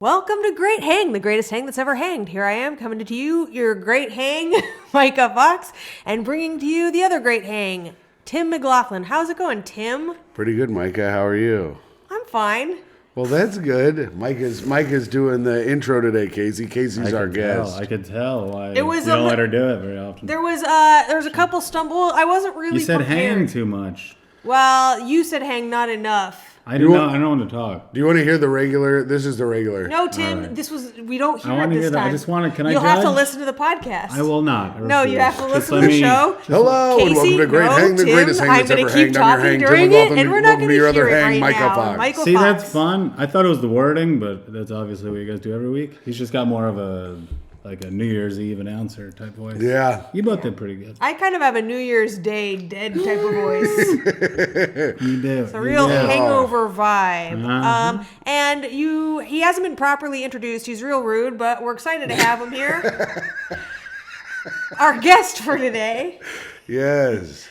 Welcome to Great Hang, the greatest hang that's ever hanged. Here I am coming to you, your great hang, Myka Fox, and bringing to you the other great hang, Tim McLaughlin. How's it going, Tim? Pretty good, Myka. How are you? I'm fine. Well, that's good. Myka's doing the intro today, Casey. Casey's our guest. I could tell why It was you don't let her do it very often. There was a couple stumble. I wasn't really You said prepared. hang too much. Well, you said hang not enough. I don't want to talk. Do you want to hear the regular? This is the regular. No, Tim, right. We don't hear I it want to this hear that. time. I just want to, can I You'll judge? have to listen to the podcast. I will not. No, you have to Just listen to the show. Hello, and welcome to Great Hang, the greatest hang that's ever hanged. I'm your hang, Tim McLaughlin. And we're not going to your hear other it hang, right Myka now. Fox. Michael See, Fox. that's fun. I thought it was the wording, but that's obviously what you guys do every week. He's just got more of a New Year's Eve announcer type voice. Yeah. You both did pretty good. I kind of have a New Year's Day dead type of voice. You do. It's a real hangover vibe. Uh-huh. And he hasn't been properly introduced. He's real rude, but we're excited to have him here. Our guest for today. Yes.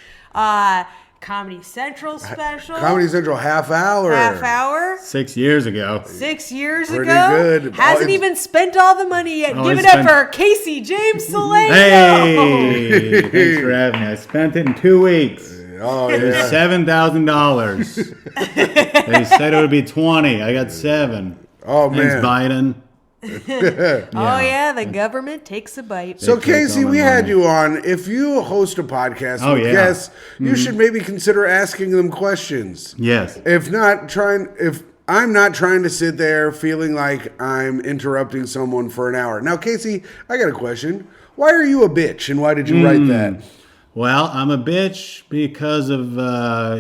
Comedy Central special. Comedy Central half hour. 6 years ago. 6 years Pretty ago. good. Hasn't even spent all the money yet. Oh, Give I it up spent- for Casey James Salengo. Hey! Thanks for having me. I spent it in 2 weeks. Oh, It was yeah. $7,000. They said it would be 20. I got 7. Oh, Thanks, man. Biden. Oh, yeah. The government takes a bite. So, They take Casey, all my we had money. you on. If you host a podcast Oh, with yeah. guests, you should maybe consider asking them questions. Yes. If I'm not trying to sit there feeling like I'm interrupting someone for an hour. Now, Casey, I got a question. Why are you a bitch, and why did you write that? Well, I'm a bitch because of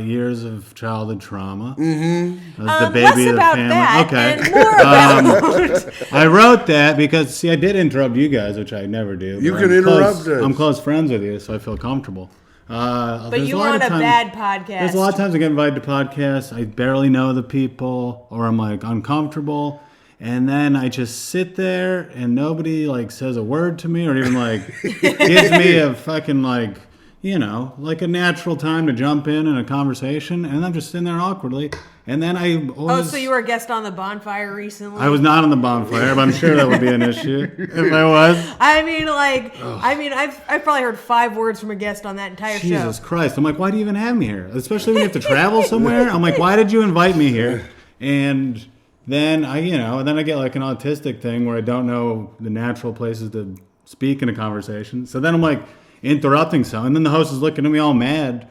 years of childhood trauma. Mm-hmm. As the baby less of the about family. that Okay. and more about... I wrote that because, see, I did interrupt you guys, which I never do. You but can I'm interrupt close, us. I'm close friends with you, so I feel comfortable. But you want a bad podcast. There's a lot of times I get invited to podcasts. I barely know the people, or I'm like uncomfortable. And then I just sit there and nobody like says a word to me or even like gives me a fucking like a natural time to jump in a conversation. And I'm just sitting there awkwardly. And then I always... Oh, so you were a guest on The Bonfire recently? I was not on the bonfire, but I'm sure that would be an issue if I was. I've probably heard 5 words from a guest on that entire show. Jesus Christ. I'm like, why do you even have me here? Especially when you have to travel somewhere. I'm like, why did you invite me here? And then I get like an autistic thing where I don't know the natural places to speak in a conversation. So then I'm like interrupting someone. And then the host is looking at me all mad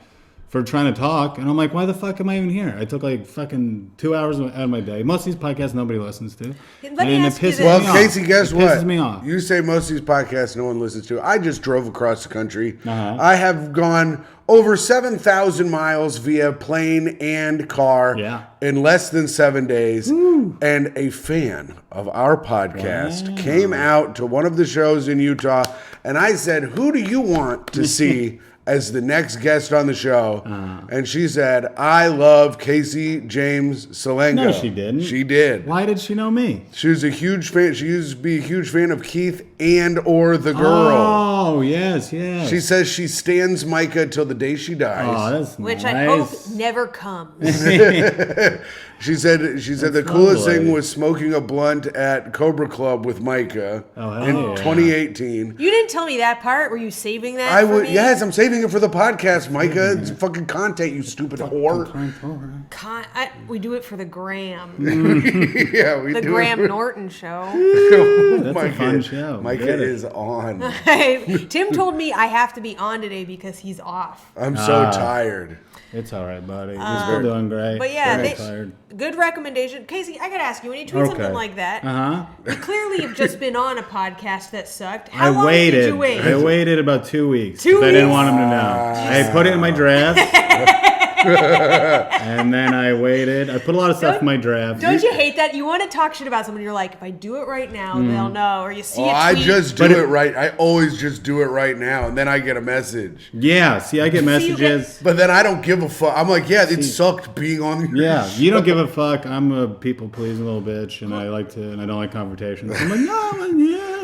for trying to talk. And I'm like, why the fuck am I even here? I took like fucking 2 hours out of my day. Most of these podcasts nobody listens to. Let me ask you this. Well, Casey, guess what? Pisses me off. You say most of these podcasts no one listens to. I just drove across the country. Uh-huh. I have gone over 7,000 miles via plane and car in less than 7 days. Ooh. And a fan of our podcast came out to one of the shows in Utah, and I said, who do you want to see as the next guest on the show? And she said, I love Casey James Salengo. No, she didn't. She did. Why did she know me? She was a huge fan. She used to be a huge fan of Keith or the girl. Oh, yes. She says she stands Myka till the day she dies. Oh, that's Which nice. I hope never comes. She said the coolest thing was smoking a blunt at Cobra Club with Myka in 2018. You didn't tell me that part. Were you saving that for me? Yes, I'm saving it for the podcast, Myka. It's fucking content, you stupid whore. We do it for the gram. Yeah, we the do Graham it. Norton show. That's a fun show. Myka is on. Tim told me I have to be on today because he's off. I'm so tired. It's all right, buddy. You're still doing great. But yeah, Very tired. good recommendation. Casey, I got to ask you, when you tweet something like that, you clearly have just been on a podcast that sucked. How long did you wait? I waited about 2 weeks. 2 weeks? I didn't want him to know. I put it in my draft. And then I waited. I put a lot of stuff in my draft. Don't you hate that? You want to talk shit about someone, you're like, if I do it right now, they'll know. Or you see a tweet. I just do it right. I always just do it right now, and then I get a message. Yeah, see, I get messages. But then I don't give a fuck. I'm like, yeah, it sucked being on. Yeah, you don't give a fuck. I'm a people-pleasing little bitch, and I don't like confrontations. I'm like,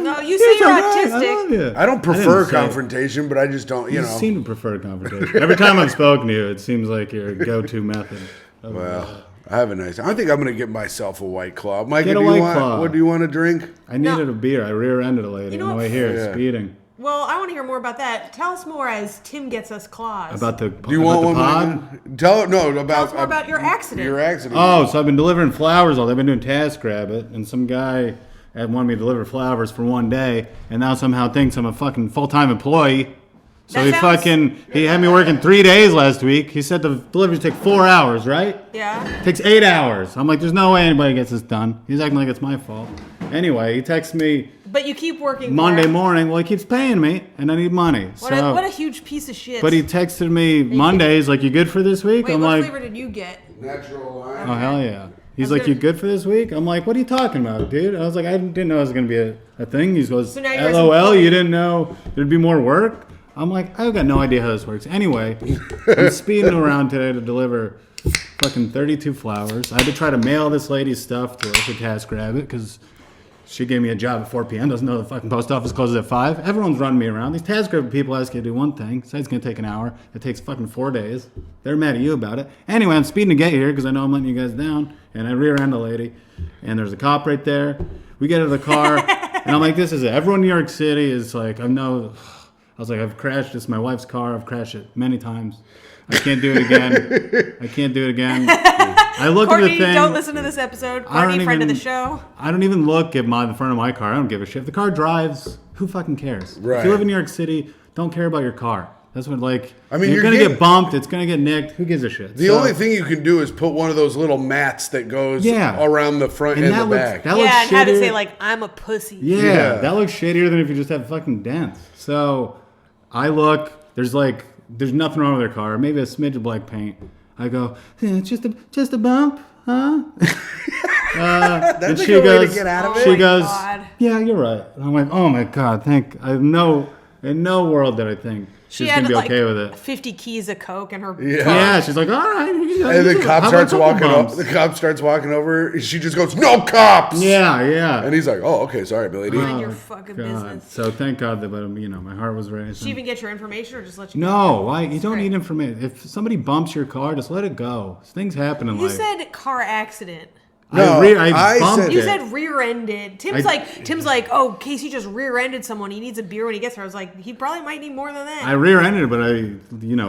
No, you say you're autistic. I love you. I don't prefer confrontation, but I just don't, You seem to prefer confrontation. Every time I've spoken to you, it seems like your go-to method. Well, I have a nice. I think I'm gonna get myself a White Claw. Mike, Get a do you White want? Claw. What do you want to drink? I needed a beer. I rear-ended a lady on the way here, speeding. Well, I want to hear more about that. Tell us more as Tim gets us claws. About the Do you want one? pod? Tell us more about your accident. Your accident. Oh, so I've been delivering flowers all day. I've been doing TaskRabbit, and some guy had wanted me to deliver flowers for one day, and now somehow thinks I'm a fucking full-time employee. So he had me working 3 days last week. He said the deliveries take 4 hours, right? Yeah. It takes 8 hours. I'm like, there's no way anybody gets this done. He's acting like it's my fault. Anyway, he texts me But you keep working Monday morning. Well, he keeps paying me, and I need money. What a huge piece of shit. But he texted me Mondays, like, you good for this week? Wait, I'm what like, flavor did you get? Natural lime. oh, hell yeah. He's like, you good for this week? I'm like, what are you talking about, dude? I was like, I didn't know it was going to be a thing. He goes, So now you're LOL, you didn't know there'd be more work? I'm like, I've got no idea how this works. Anyway, I'm speeding around today to deliver fucking 32 flowers. I had to try to mail this lady's stuff to her for TaskRabbit because she gave me a job at 4 p.m. Doesn't know the fucking post office closes at 5. Everyone's running me around. These TaskRabbit people ask you to do one thing. Say it's going to take an hour. It takes fucking 4 days. They're mad at you about it. Anyway, I'm speeding to get here because I know I'm letting you guys down. And I rear-end a lady. And there's a cop right there. We get out of the car. And I'm like, this is it. Everyone in New York City is like, I was like, I've crashed. This is my wife's car. I've crashed it many times. I can't do it again. I look Courtney, at the thing. don't listen to this episode. Courtney, friend of the show. I don't even look at the front of my car. I don't give a shit. If the car drives, who fucking cares? Right. If you live in New York City, don't care about your car. That's what, I mean, you're going to get bumped. It's going to get nicked. Who gives a shit? The only thing you can do is put one of those little mats that goes around the front and the back. And have it say, like, I'm a pussy. Yeah, that looks shittier than if you just have fucking dents. So I look, there's nothing wrong with their car. Maybe a smidge of black paint. I go, it's just a bump, huh? That's a good way to get out of it. She goes, God. yeah, you're right. And I'm like, oh my God, in no world did I think She she's had going to be like okay with it. 50 keys of Coke in her Yeah, she's like, all right. And the cop starts walking over. The cop starts walking over. She just goes, no cops! Yeah. And he's like, oh, okay, sorry, milady. Mind your fucking business. So thank God that, my heart was raised. Did she even get your information or just let you No, go? why? You don't need information. If somebody bumps your car, just let it go. Things happen in life. You said car accident. No, I bumped You it. said rear-ended. Tim's like, oh, Casey just rear-ended someone. He needs a beer when he gets there. I was like, he probably might need more than that. I rear-ended it, but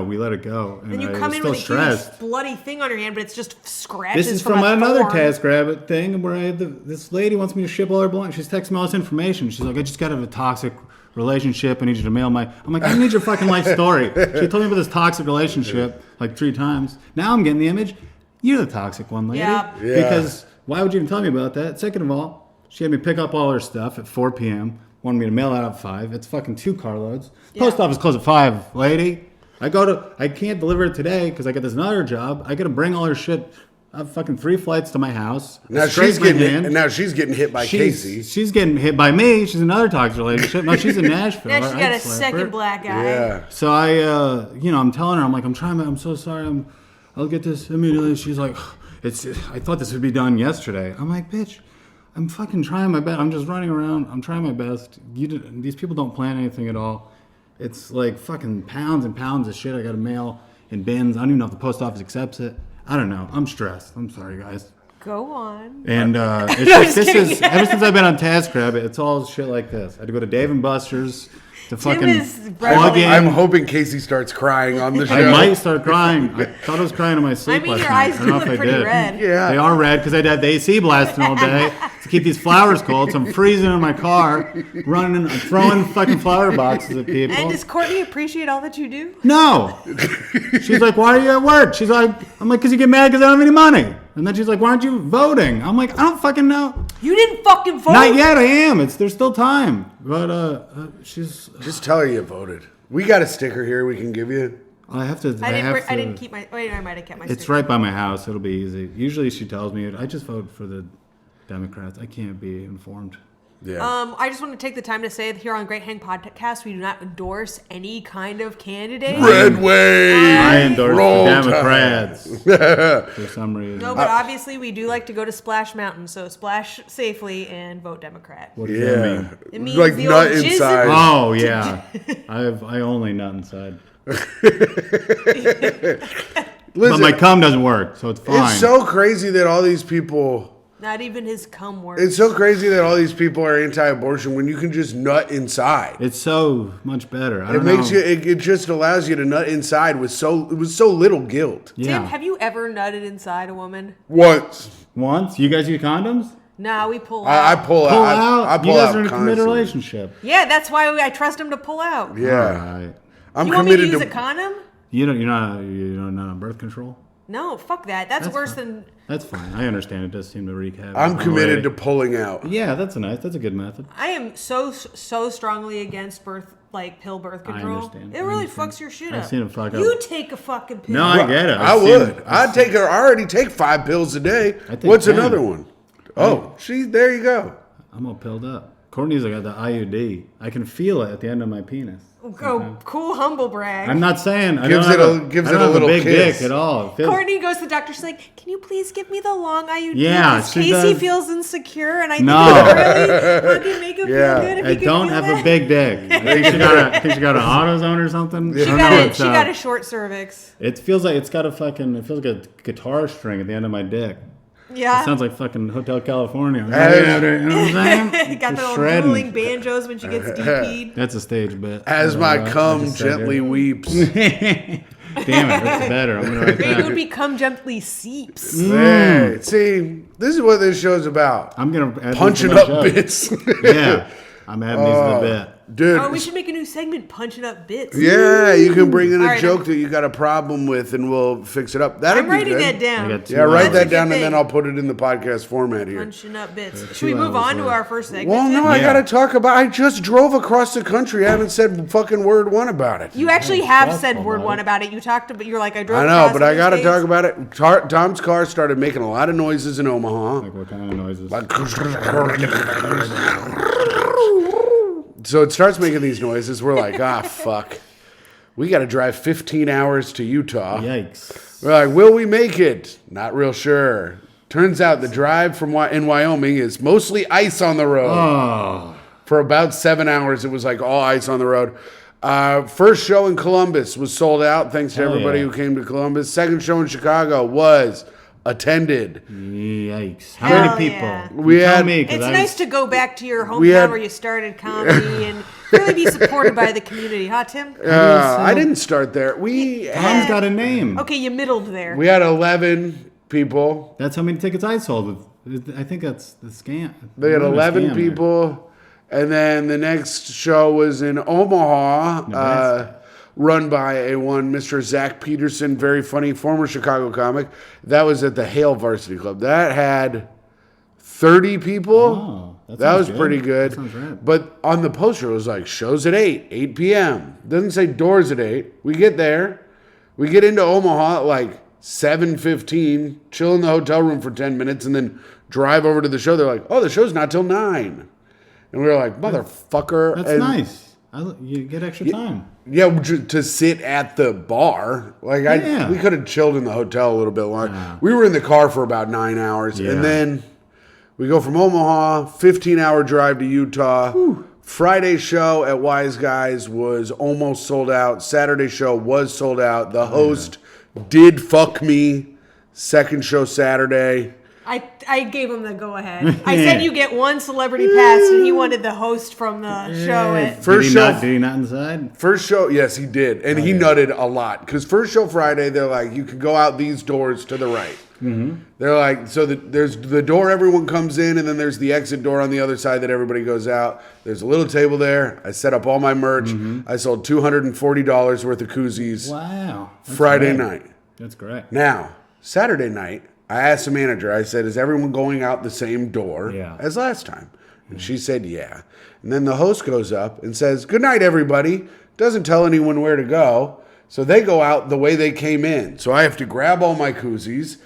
we let it go. And then you I come was in still with a stressed. huge bloody thing on your hand, but it's just scratches. This is from from another thorn. TaskRabbit thing where this lady wants me to ship all her belongings. She's texting me all this information. She's like, I just got out of a toxic relationship. I need you to mail my... I'm like, I need your fucking life story. She told me about this toxic relationship like 3 times. Now I'm getting the image. You're the toxic one, lady. Yeah. Because... why would you even tell me about that? Second of all, she had me pick up all her stuff at 4 p.m. Wanted me to mail it out at 5. It's fucking 2 carloads. Post office closed at 5, lady. I can't deliver it today because I got this another job. I got to bring all her shit fucking 3 flights to my house. Now she's getting hit by Casey. She's getting hit by me. She's another toxic relationship. No, she's in Nashville. Now she got a second black guy. Yeah. So I'm telling her, I'm like, I'm so sorry. I'll get this immediately. She's like... I thought this would be done yesterday. I'm like, bitch, I'm fucking trying my best. I'm just running around. I'm trying my best. These people don't plan anything at all. It's like fucking pounds and pounds of shit I got to mail in bins. I don't even know if the post office accepts it. I don't know. I'm stressed. I'm sorry, guys. Go on. And ever since I've been on TaskRabbit, it's all shit like this. I had to go to Dave & Buster's to fucking plug in. I'm hoping Casey starts crying on the show. I might start crying. I thought I was crying in my sleep last your night. eyes do look pretty red. Yeah. They are red because I had the AC blasting all day to keep these flowers cold. So I'm freezing in my car, running and throwing fucking flower boxes at people. And does Courtney appreciate all that you do? No. She's like, why are you at work? She's like, I'm like, because you get mad because I don't have any money. And then she's like, why aren't you voting? I'm like, I don't fucking know. You didn't fucking vote? Not yet, I am. There's still time. But she's... Just tell her you voted. We got a sticker here we can give you. I have to... I didn't keep my... Wait, I might have kept my It's sticker. right by my house. It'll be easy. Usually she tells me, I just vote for the Democrats. I can't be informed. Yeah. I just want to take the time to say that here on Great Hang Podcast, we do not endorse any kind of candidate. Red Wave! I endorse Roll the Democrats for some reason. No, but obviously we do like to go to Splash Mountain, so splash safely and vote Democrat. What does that mean? It means like the nut old jizz inside. Oh, yeah. I only nut inside. Listen, but my cum doesn't work, so it's fine. It's so crazy that all these people. Not even his cum works. It's so crazy that all these people are anti-abortion when you can just nut inside. It's so much better. It just allows you to nut inside with so little guilt. Yeah. Tim, have you ever nutted inside a woman? Once. You guys use condoms? Nah, we pull I out. pull out. I pull you guys out are in a committed constantly. relationship. Yeah, that's why I trust him to pull out. Yeah. All right. I'm You want me to committed use a condom? You're not on birth control? No, fuck that. That's worse fine. than... That's fine. I understand. It does seem to wreak havoc. I'm committed to pulling out. Yeah, that's a good method. I am so strongly against pill birth control. understand. It really fucks your shit up. I've seen it fuck up. You take a fucking pill. No, I get it. I would. I already take 5 pills a day. I take What's 10. another one? Oh, there you go. I'm all pilled up. Courtney's got the IUD. I can feel it at the end of my penis. Oh, cool humble brag. I'm not saying I Gives don't it have a- gives I don't it a have little big kiss. dick at all. It feels- Courtney goes to the doctor. She's like, "Can you please give me the long IUD? Yeah, because she Casey does. feels insecure, and I No. think it really fucking make him Yeah. feel good if I he can don't feel have that." a big dick. I think she got an AutoZone or something. I She don't got know. it. She got a short cervix. It feels like it feels like a guitar string at the end of my dick. Yeah. It sounds like fucking Hotel California. You know As- what I'm saying? Got the Just little shredding. dueling banjos when she gets DP'd. That's a stage bit. As I my just cum said gently it. weeps. Damn it, that's better. I'm gonna write Maybe it would that. be come gently seeps. Hey, see, this is what this show's about. I'm gonna add these Punching to my up show. bits. Yeah, I'm adding these to the bit. Dude. Oh, we should make a new segment, punching up bits. Yeah, you can bring in a All right, joke that you got a problem with and we'll fix it up. That'd I'm be writing good. that I down. got two Yeah, write hours. that That's a down good and then thing. I'll put it in the podcast format here. Punching up bits. Should 2 we move hours on to worth. our first segment? Well, no, Tim? I Yeah. gotta talk about. I just drove across the country. I haven't said fucking word one about it. You actually have said stressful, word buddy. one about it. You talked about. You're like, I drove. I know, across but I the gotta States. talk about it. Tom's car started making a lot of noises in Omaha. Like what kind of noises? So it starts making these noises. We're like, fuck. We got to drive 15 hours to Utah. Yikes. We're like, will we make it? Not real sure. Turns out the drive in Wyoming is mostly ice on the road. Oh, For about 7 hours, it was like all ice on the road. First show in Columbus was sold out. Thanks to Hell everybody yeah. who came to Columbus. Second show in Chicago was attended. yikes. How Hell many people? yeah. We Tell had- me, 'cause It's I nice was- to go back to your We hometown had- where you started comedy and really be supported by the community, huh, Tim? I didn't start there. Tom's got a name. Okay, you middled there. We had 11 people. That's how many tickets I sold. I think that's the scam. They had What a 11 scam there. people. And then the next show was in Omaha, Nebraska. run by Mr. Zach Peterson, very funny, former Chicago comic. That was at the Hale Varsity Club. That had 30 people. Oh, that that was sounds good. pretty good. That sounds right. But on the poster, it was like, shows at 8 p.m. Doesn't say doors at 8. We get there. We get into Omaha at like 7:15, chill in the hotel room for 10 minutes, and then drive over to the show. They're like, oh, the show's not till 9. And we were like, motherfucker. That's And nice. You get extra time. yeah, to sit at the bar. Like Yeah. we could have chilled in the hotel a little bit longer. Yeah. We were in the car for about 9 hours, Yeah. and then we go from Omaha, 15-hour drive to Utah. Friday show at Wise Guys was almost sold out. Saturday show was sold out. The host did fuck me. Second show Saturday. I gave him the go ahead. I said you get one celebrity pass, and he wanted the host from the show. First show. Did he not inside? First show, yes, he did, and he nutted a lot. Because first show Friday, they're like, you can go out these doors to the right. Mm-hmm. They're like, so there's the door everyone comes in, and then there's the exit door on the other side that everybody goes out. There's a little table there. I set up all my merch. I sold $240 worth of koozies Wow. That's Friday great. night. That's great. Now, Saturday night, I asked the manager, I said, is everyone going out the same door Yeah. as last time? And she said, yeah. And then the host goes up and says, good night, everybody. Doesn't tell anyone where to go. So they go out the way they came in. So I have to grab all my koozies,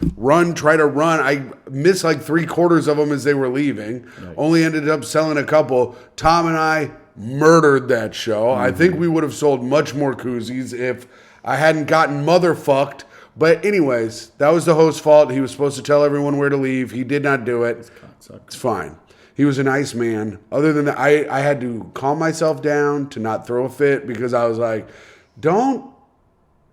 try to run. I missed like 3/4 of them as they were leaving. Right. Only ended up selling a couple. Tom and I murdered that show. I think we would have sold much more koozies if I hadn't gotten motherfucked. But anyways, that was the host's fault. He was supposed to tell everyone where to leave. He did not do it. It's fine. He was a nice man. Other than that, I had to calm myself down to not throw a fit because I was like, don't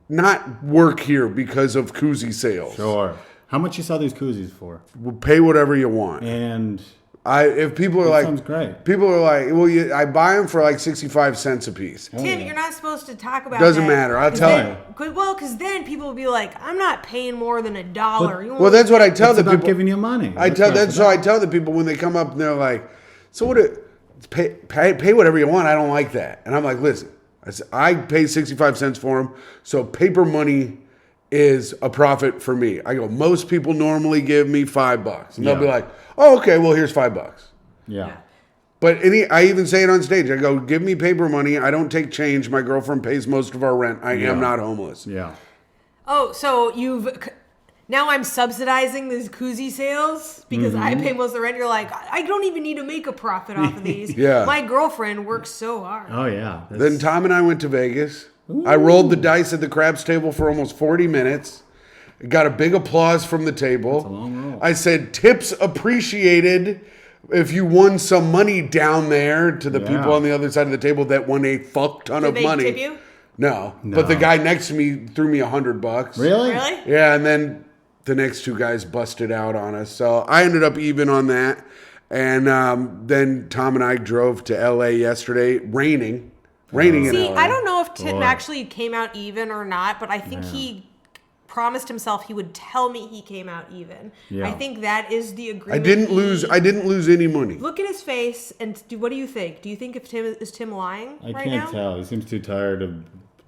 not work here because of koozie sales. Sure. How much you sell these koozies for? We'll pay whatever you want. And if people are like, sounds great. People are like, well, I buy them for like 65 cents a piece. Tim, you're not supposed to talk about Doesn't that. matter. I'll tell you. Because then people will be like, I'm not paying more than $1. Well, that's what I tell It's the about people. giving you money. I tell the people when they come up and they're like, so pay whatever you want. I don't like that. And I'm like, listen, I pay 65 cents for them. So paper money is a profit for me. I go, most people normally give me $5. And they'll be like, oh, okay, well, here's $5. Yeah. But I even say it on stage. I go, give me paper money. I don't take change. My girlfriend pays most of our rent. I am not homeless. Yeah. Oh, so now I'm subsidizing these koozie sales because I pay most of the rent. You're like, I don't even need to make a profit off of these. Yeah. My girlfriend works so hard. Oh, yeah. Then Tom and I went to Vegas. I rolled the dice at the craps table for almost 40 minutes. Got a big applause from the table. That's a long roll. I said, tips appreciated if you won some money down there to the people on the other side of the table that won a fuck ton of money. Did they tip you? No. But the guy next to me threw me $100. Really? Really? Yeah, and then the next two guys busted out on us. So I ended up even on that. And then Tom and I drove to LA yesterday, raining in See, LA. I don't know if Tim actually came out even or not, but I think he promised himself he would tell me he came out even. Yeah. I think that is the agreement. I didn't lose any money. Look at his face and what do you think? Do you think if Tim lying I right now? can't tell. He seems too tired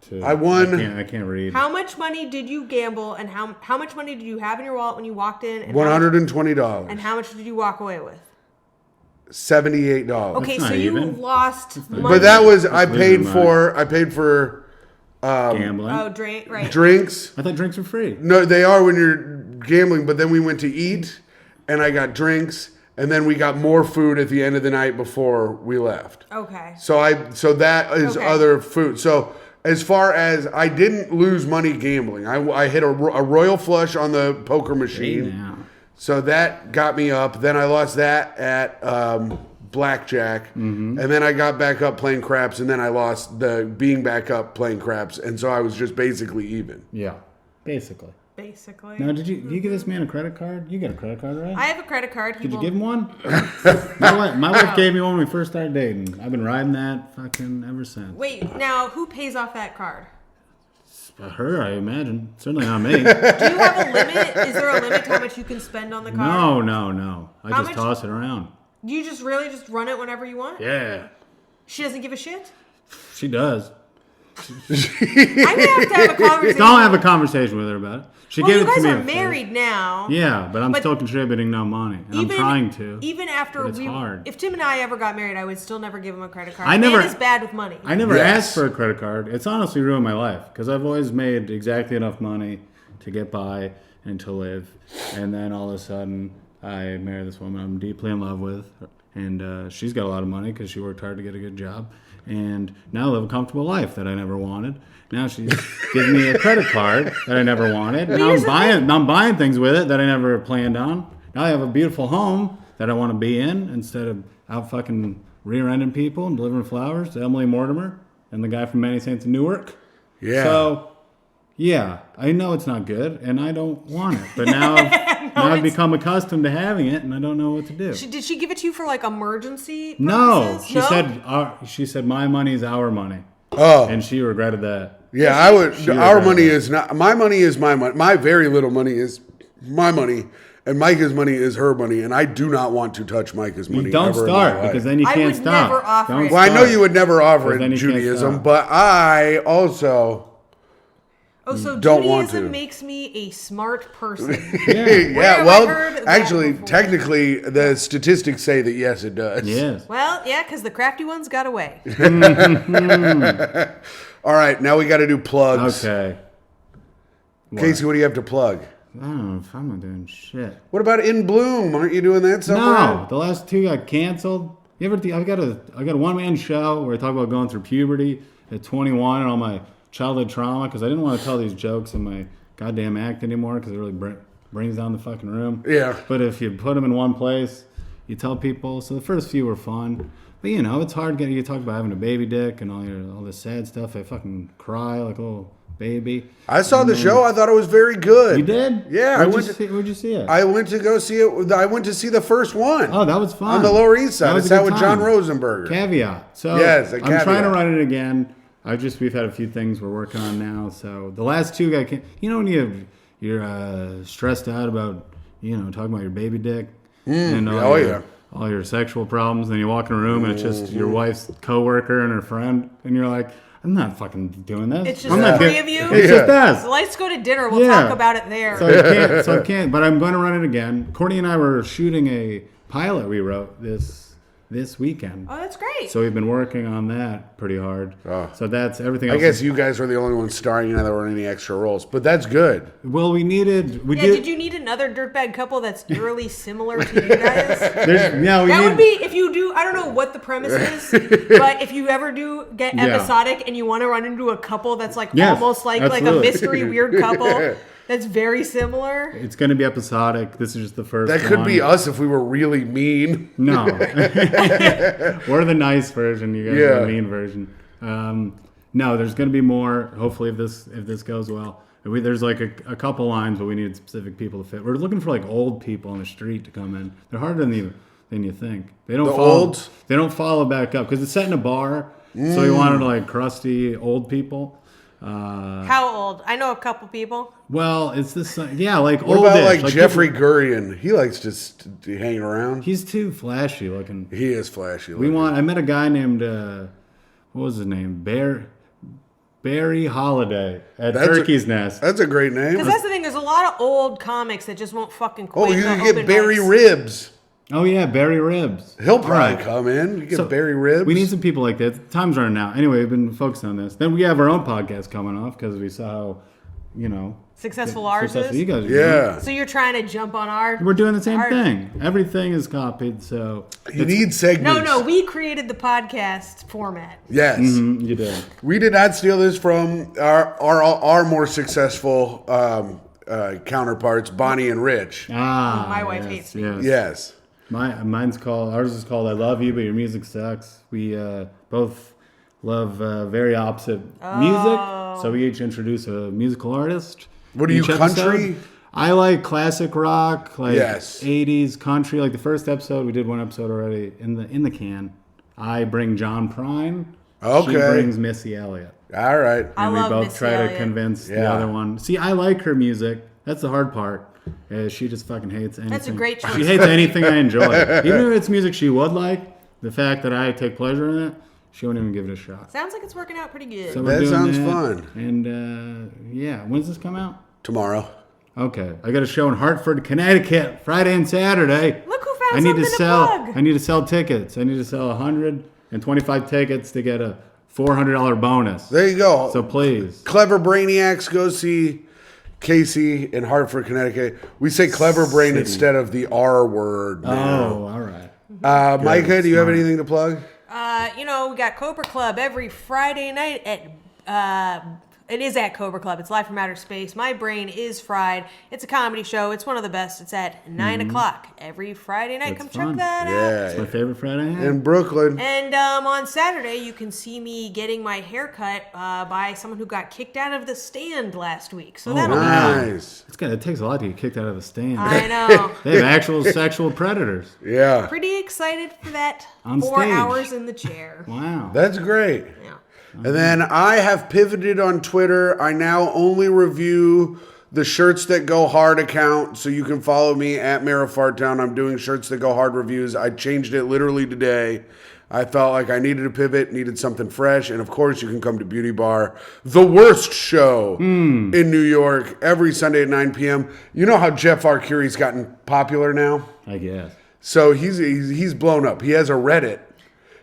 to. I won. I can't read. How much money did you gamble and how much money did you have in your wallet when you walked in? And $120. And how much did you walk away with? $78. Okay, That's so not you even. lost money. But that was I losing paid for Gambling. Oh, right. drinks. I thought drinks were free. No, they are when you're gambling, but then we went to eat and I got drinks and then we got more food at the end of the night before we left. Okay. So that is other food. So as far as I didn't lose money gambling, I hit a royal flush on the poker machine. Yeah. So that got me up. Then I lost that at blackjack, and then I got back up playing craps, and then I lost the being back up playing craps, and so I was just basically even. Yeah. Basically. Basically. Now, did you give this man a credit card? You got a credit card, right? I have a credit card. Did you give him one? my wife gave me one when we first started dating. I've been riding that fucking ever since. Wait, now who pays off that card? Her, I imagine. Certainly not me. Do you have a limit? Is there a limit to how much you can spend on the card? No. I How just much- toss it around. You just really just run it whenever you want? Yeah. She doesn't give a shit? She does. I'm gonna have to have a conversation. Don't have a conversation with her about it. She Well, gave you it to guys me. are at first. married now. Yeah, but I'm But still contributing no money. And I'm trying to. Even after but it's hard. if Tim and I ever got married, I would still never give him a credit card. I never- Man is bad with money. I never Yes. asked for a credit card. It's honestly ruined my life because I've always made exactly enough money to get by and to live. And then all of a sudden, I marry this woman I'm deeply in love with. And she's got a lot of money because she worked hard to get a good job. And now I live a comfortable life that I never wanted. Now she's giving me a credit card that I never wanted. Now I'm buying things with it that I never planned on. Now I have a beautiful home that I want to be in instead of out fucking rear-ending people and delivering flowers to Emily Mortimer and the guy from Many Saints of Newark. Yeah. So, yeah, I know it's not good and I don't want it. But now I've become accustomed to having it and I don't know what to do. Did she give it to you for like emergency No, purposes? she said my money is our money. Oh. And she regretted that. Yeah, I would. She Our regretted money it. is not. My money is my money. My very little money is my money, and Myka's money is her money. And I do not want to touch Myka's money. You don't ever in my start life. because then you I can't would stop. never offer Don't it. Well, I know start. you would never offer Then it in you can't Judaism, stop. but I also Oh, so don't want Judaism to. makes me a smart person. Yeah. Where have I well, heard that actually, before? technically, the statistics say that yes, it does. Yes. Well, yeah, because the crafty ones got away. All right, now we got to do plugs. Okay. Casey, what do you have to plug? I don't know if I'm not doing shit. What about In Bloom? Aren't you doing that somewhere? No, the last two got canceled. You ever? I got a one-man show where I talk about going through puberty at 21 and all my childhood trauma because I didn't want to tell these jokes in my goddamn act anymore because it really brings down the fucking room. Yeah. But if you put them in one place you tell people. So the first few were fun. But, you know, it's hard getting you talk about having a baby dick and all this sad stuff. I fucking cry like a little baby. I saw the show. I thought it was very good. You did? Yeah. Where'd you see it? I went to go see it. I went to see the first one. Oh, that was fun. On the Lower East Side. It's out with John time. Rosenberger. Caveat. So yes, I'm trying to run it again. We've had a few things we're working on now. So the last two when you're stressed out about, talking about your baby dick and all your sexual problems, and then you walk in a room and it's just your wife's coworker and her friend, and you're like, I'm not fucking doing this. It's just the three of you. It's just us. So let's go to dinner. We'll talk about it there. So I can't. But I'm going to run it again. Courtney and I were shooting a pilot we wrote this weekend. Oh, that's great. So we've been working on that pretty hard. Oh. So that's everything else. I guess you guys were the only ones starring. There weren't any extra roles, but that's good. Well, did you need another dirtbag couple that's eerily similar to you guys? Would be if you do. I don't know what the premise is, but if you ever do get episodic and you want to run into a couple that's almost like a mystery weird couple. That's very similar. It's going to be episodic. This is just the first one. That could be us if we were really mean. No. We're the nice version. You guys are the mean version. No, there's going to be more, hopefully, if this goes well. There's a couple lines, but we need specific people to fit. We're looking for old people on the street to come in. They're harder than you think. They don't follow back up because it's set in a bar. So we wanted crusty old people. How old? I know a couple people. Well, it's this, What oldish. about Jeffrey Gurian? He likes to hang around. He's too flashy looking. He is flashy looking. I met a guy named, what was his name? Barry Holiday at Turkey's Nest. That's a great name. Because that's the thing. There's a lot of old comics that just won't fucking quit. Oh, you can get Barry Ribs. Oh, yeah, Barry Ribs. He'll probably come in. You get Barry Ribs. We need some people like that. Time's running out. Anyway, we've been focused on this. Then we have our own podcast coming off because we saw how, successful ours is. You guys are doing. So you're trying to jump on our... We're doing the same thing. Everything is copied, so... You need segments. No, we created the podcast format. Yes. Mm-hmm, you did. We did not steal this from our more successful counterparts, Bonnie and Rich. My wife hates me. Yes. Ours is called I Love You, But Your Music Sucks. We both love very opposite music, so we each introduce a musical artist. What are you, country? I like classic rock, 80s country. Like the first episode, we did one episode already in the can. I bring John Prine. Okay. She brings Missy Elliott. All right. And we both try to convince the other one. See, I like her music. That's the hard part. She just fucking hates anything. That's a great choice. She hates anything I enjoy. Even if it's music she would like, the fact that I take pleasure in it, she won't even give it a shot. Sounds like it's working out pretty good. So that sounds fun. And when's this come out? Tomorrow. Okay. I got a show in Hartford, Connecticut, Friday and Saturday. Look who found something to plug. I need to sell tickets. I need to sell 125 tickets to get a $400 bonus. There you go. So please. Clever Brainiacs, go see Casey in Hartford, Connecticut. We say clever brain instead of the R word now. Oh, all right. Myka, do you have anything to plug? We got Cobra Club every Friday night at It is at Cobra Club. It's live from outer space. My brain is fried. It's a comedy show. It's one of the best. It's at 9 o'clock every Friday night. Come check that out. It's my favorite Friday night. In Brooklyn. And on Saturday, you can see me getting my hair cut by someone who got kicked out of the stand last week. So that'll be fun. Nice. It takes a lot to get kicked out of the stand. I know. They have actual sexual predators. Yeah. Pretty excited for that. On 4 stage. hours in the chair. Wow. That's great. Yeah. And then I have pivoted on Twitter. I now only review the Shirts That Go Hard account, so you can follow me at Marafartown. I'm doing Shirts That Go Hard reviews. I changed it literally today. I felt like I needed a pivot, needed something fresh, and of course you can come to Beauty Bar, the worst show in New York, every Sunday at 9 p.m. You know how Jeff Arcuri's gotten popular now? I guess. So he's blown up. He has a Reddit.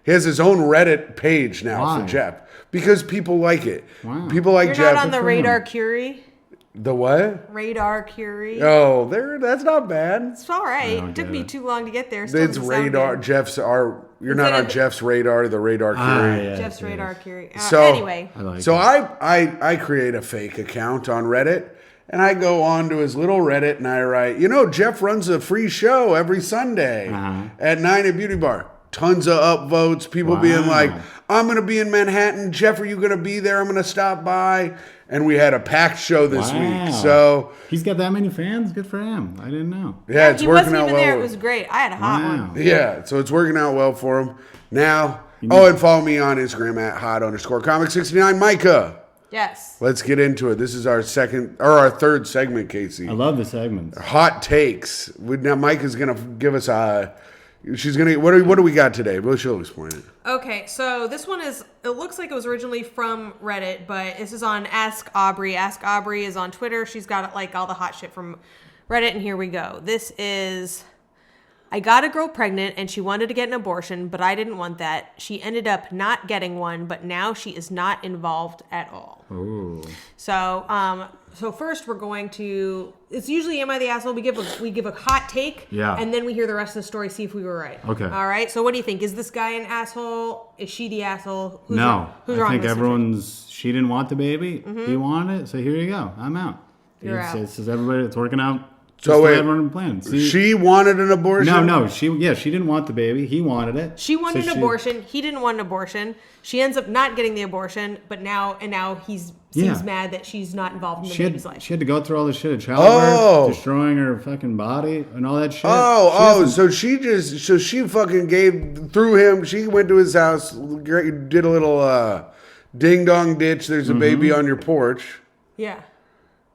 He has his own Reddit page now for Jeff. Because people like it. Wow. People like You're Jeff. not on the Radar Curie? The what? Radar Curie. Oh, that's not bad. It's all right. It took me too long to get there. Still It's doesn't sound Radar. good. You're not on Jeff's radar, the Radar Curie. Yeah, Jeff's Radar Curie. So, anyway. I create a fake account on Reddit, And I go on to his little Reddit and I write, Jeff runs a free show every Sunday at 9 at Beauty Bar. Tons of upvotes, people being like, I'm going to be in Manhattan. Jeff, are you going to be there? I'm going to stop by. And we had a packed show this week. So he's got that many fans? Good for him. I didn't know. Yeah, it's working out well. He wasn't even there. It was great. I had a hot one. Yeah, so it's working out well for him. Now, and follow me on Instagram at hot_comic69. Myka. Yes. Let's get into it. This is our third segment, Casey. I love the segments. Hot takes. Now Myka's going to give us what do we got today? Well, she'll explain it. Okay, so this one it looks like it was originally from Reddit, but this is on Ask Aubrey. Ask Aubrey is on Twitter. She's got like all the hot shit from Reddit, and here we go. This is, I got a girl pregnant and she wanted to get an abortion, but I didn't want that. She ended up not getting one, but now she is not involved at all. Ooh. So first we're going to, it's usually Am I the Asshole? We give a hot take, and then we hear the rest of the story, see if we were right. Okay. All right. So what do you think? Is this guy an asshole? Is she the asshole? Who's I think everyone's. She didn't want the baby. Mm-hmm. He wanted it, so here you go. I'm out. You're out. It's everybody. It's working out. So wait, See, she wanted an abortion? No, she didn't want the baby. He wanted it. She wanted an abortion. He didn't want an abortion. She ends up not getting the abortion, but now he seems mad that she's not involved in the baby's life. She had to go through all this shit at childbirth, destroying her fucking body and all that shit. So she fucking gave through him. She went to his house, did a little ding dong ditch. There's a baby on your porch. Yeah.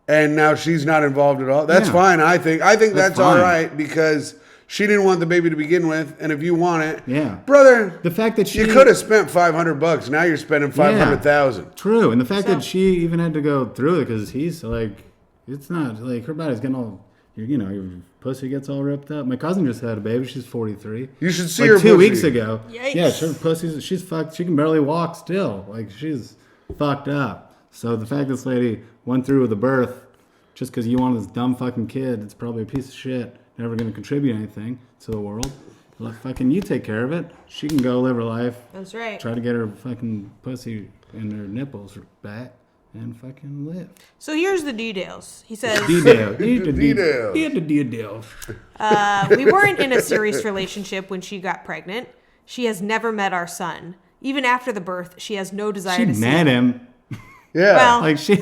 And now she's not involved at all. That's fine. I think that's all right because she didn't want the baby to begin with, and if you want it, brother, the fact that you could have spent $500. Now you're spending $500,000. True, and the fact that she even had to go through it because he's like, it's not like her body's getting all, your pussy gets all ripped up. My cousin just had a baby. She's 43. You should see her 2 weeks ago. Yikes. Yeah, her pussy. She's fucked. She can barely walk still. Like she's fucked up. So the fact this lady went through with the birth just because you wanted this dumb fucking kid, it's probably a piece of shit, never going to contribute anything to the world. Let fucking you take care of it. She can go live her life. That's right. Try to get her fucking pussy and her nipples back and fucking live. So here's the details. He says... Details. We weren't in a serious relationship when she got pregnant. She has never met our son. Even after the birth, she has no desire to see him. She met him. Yeah. Well, like she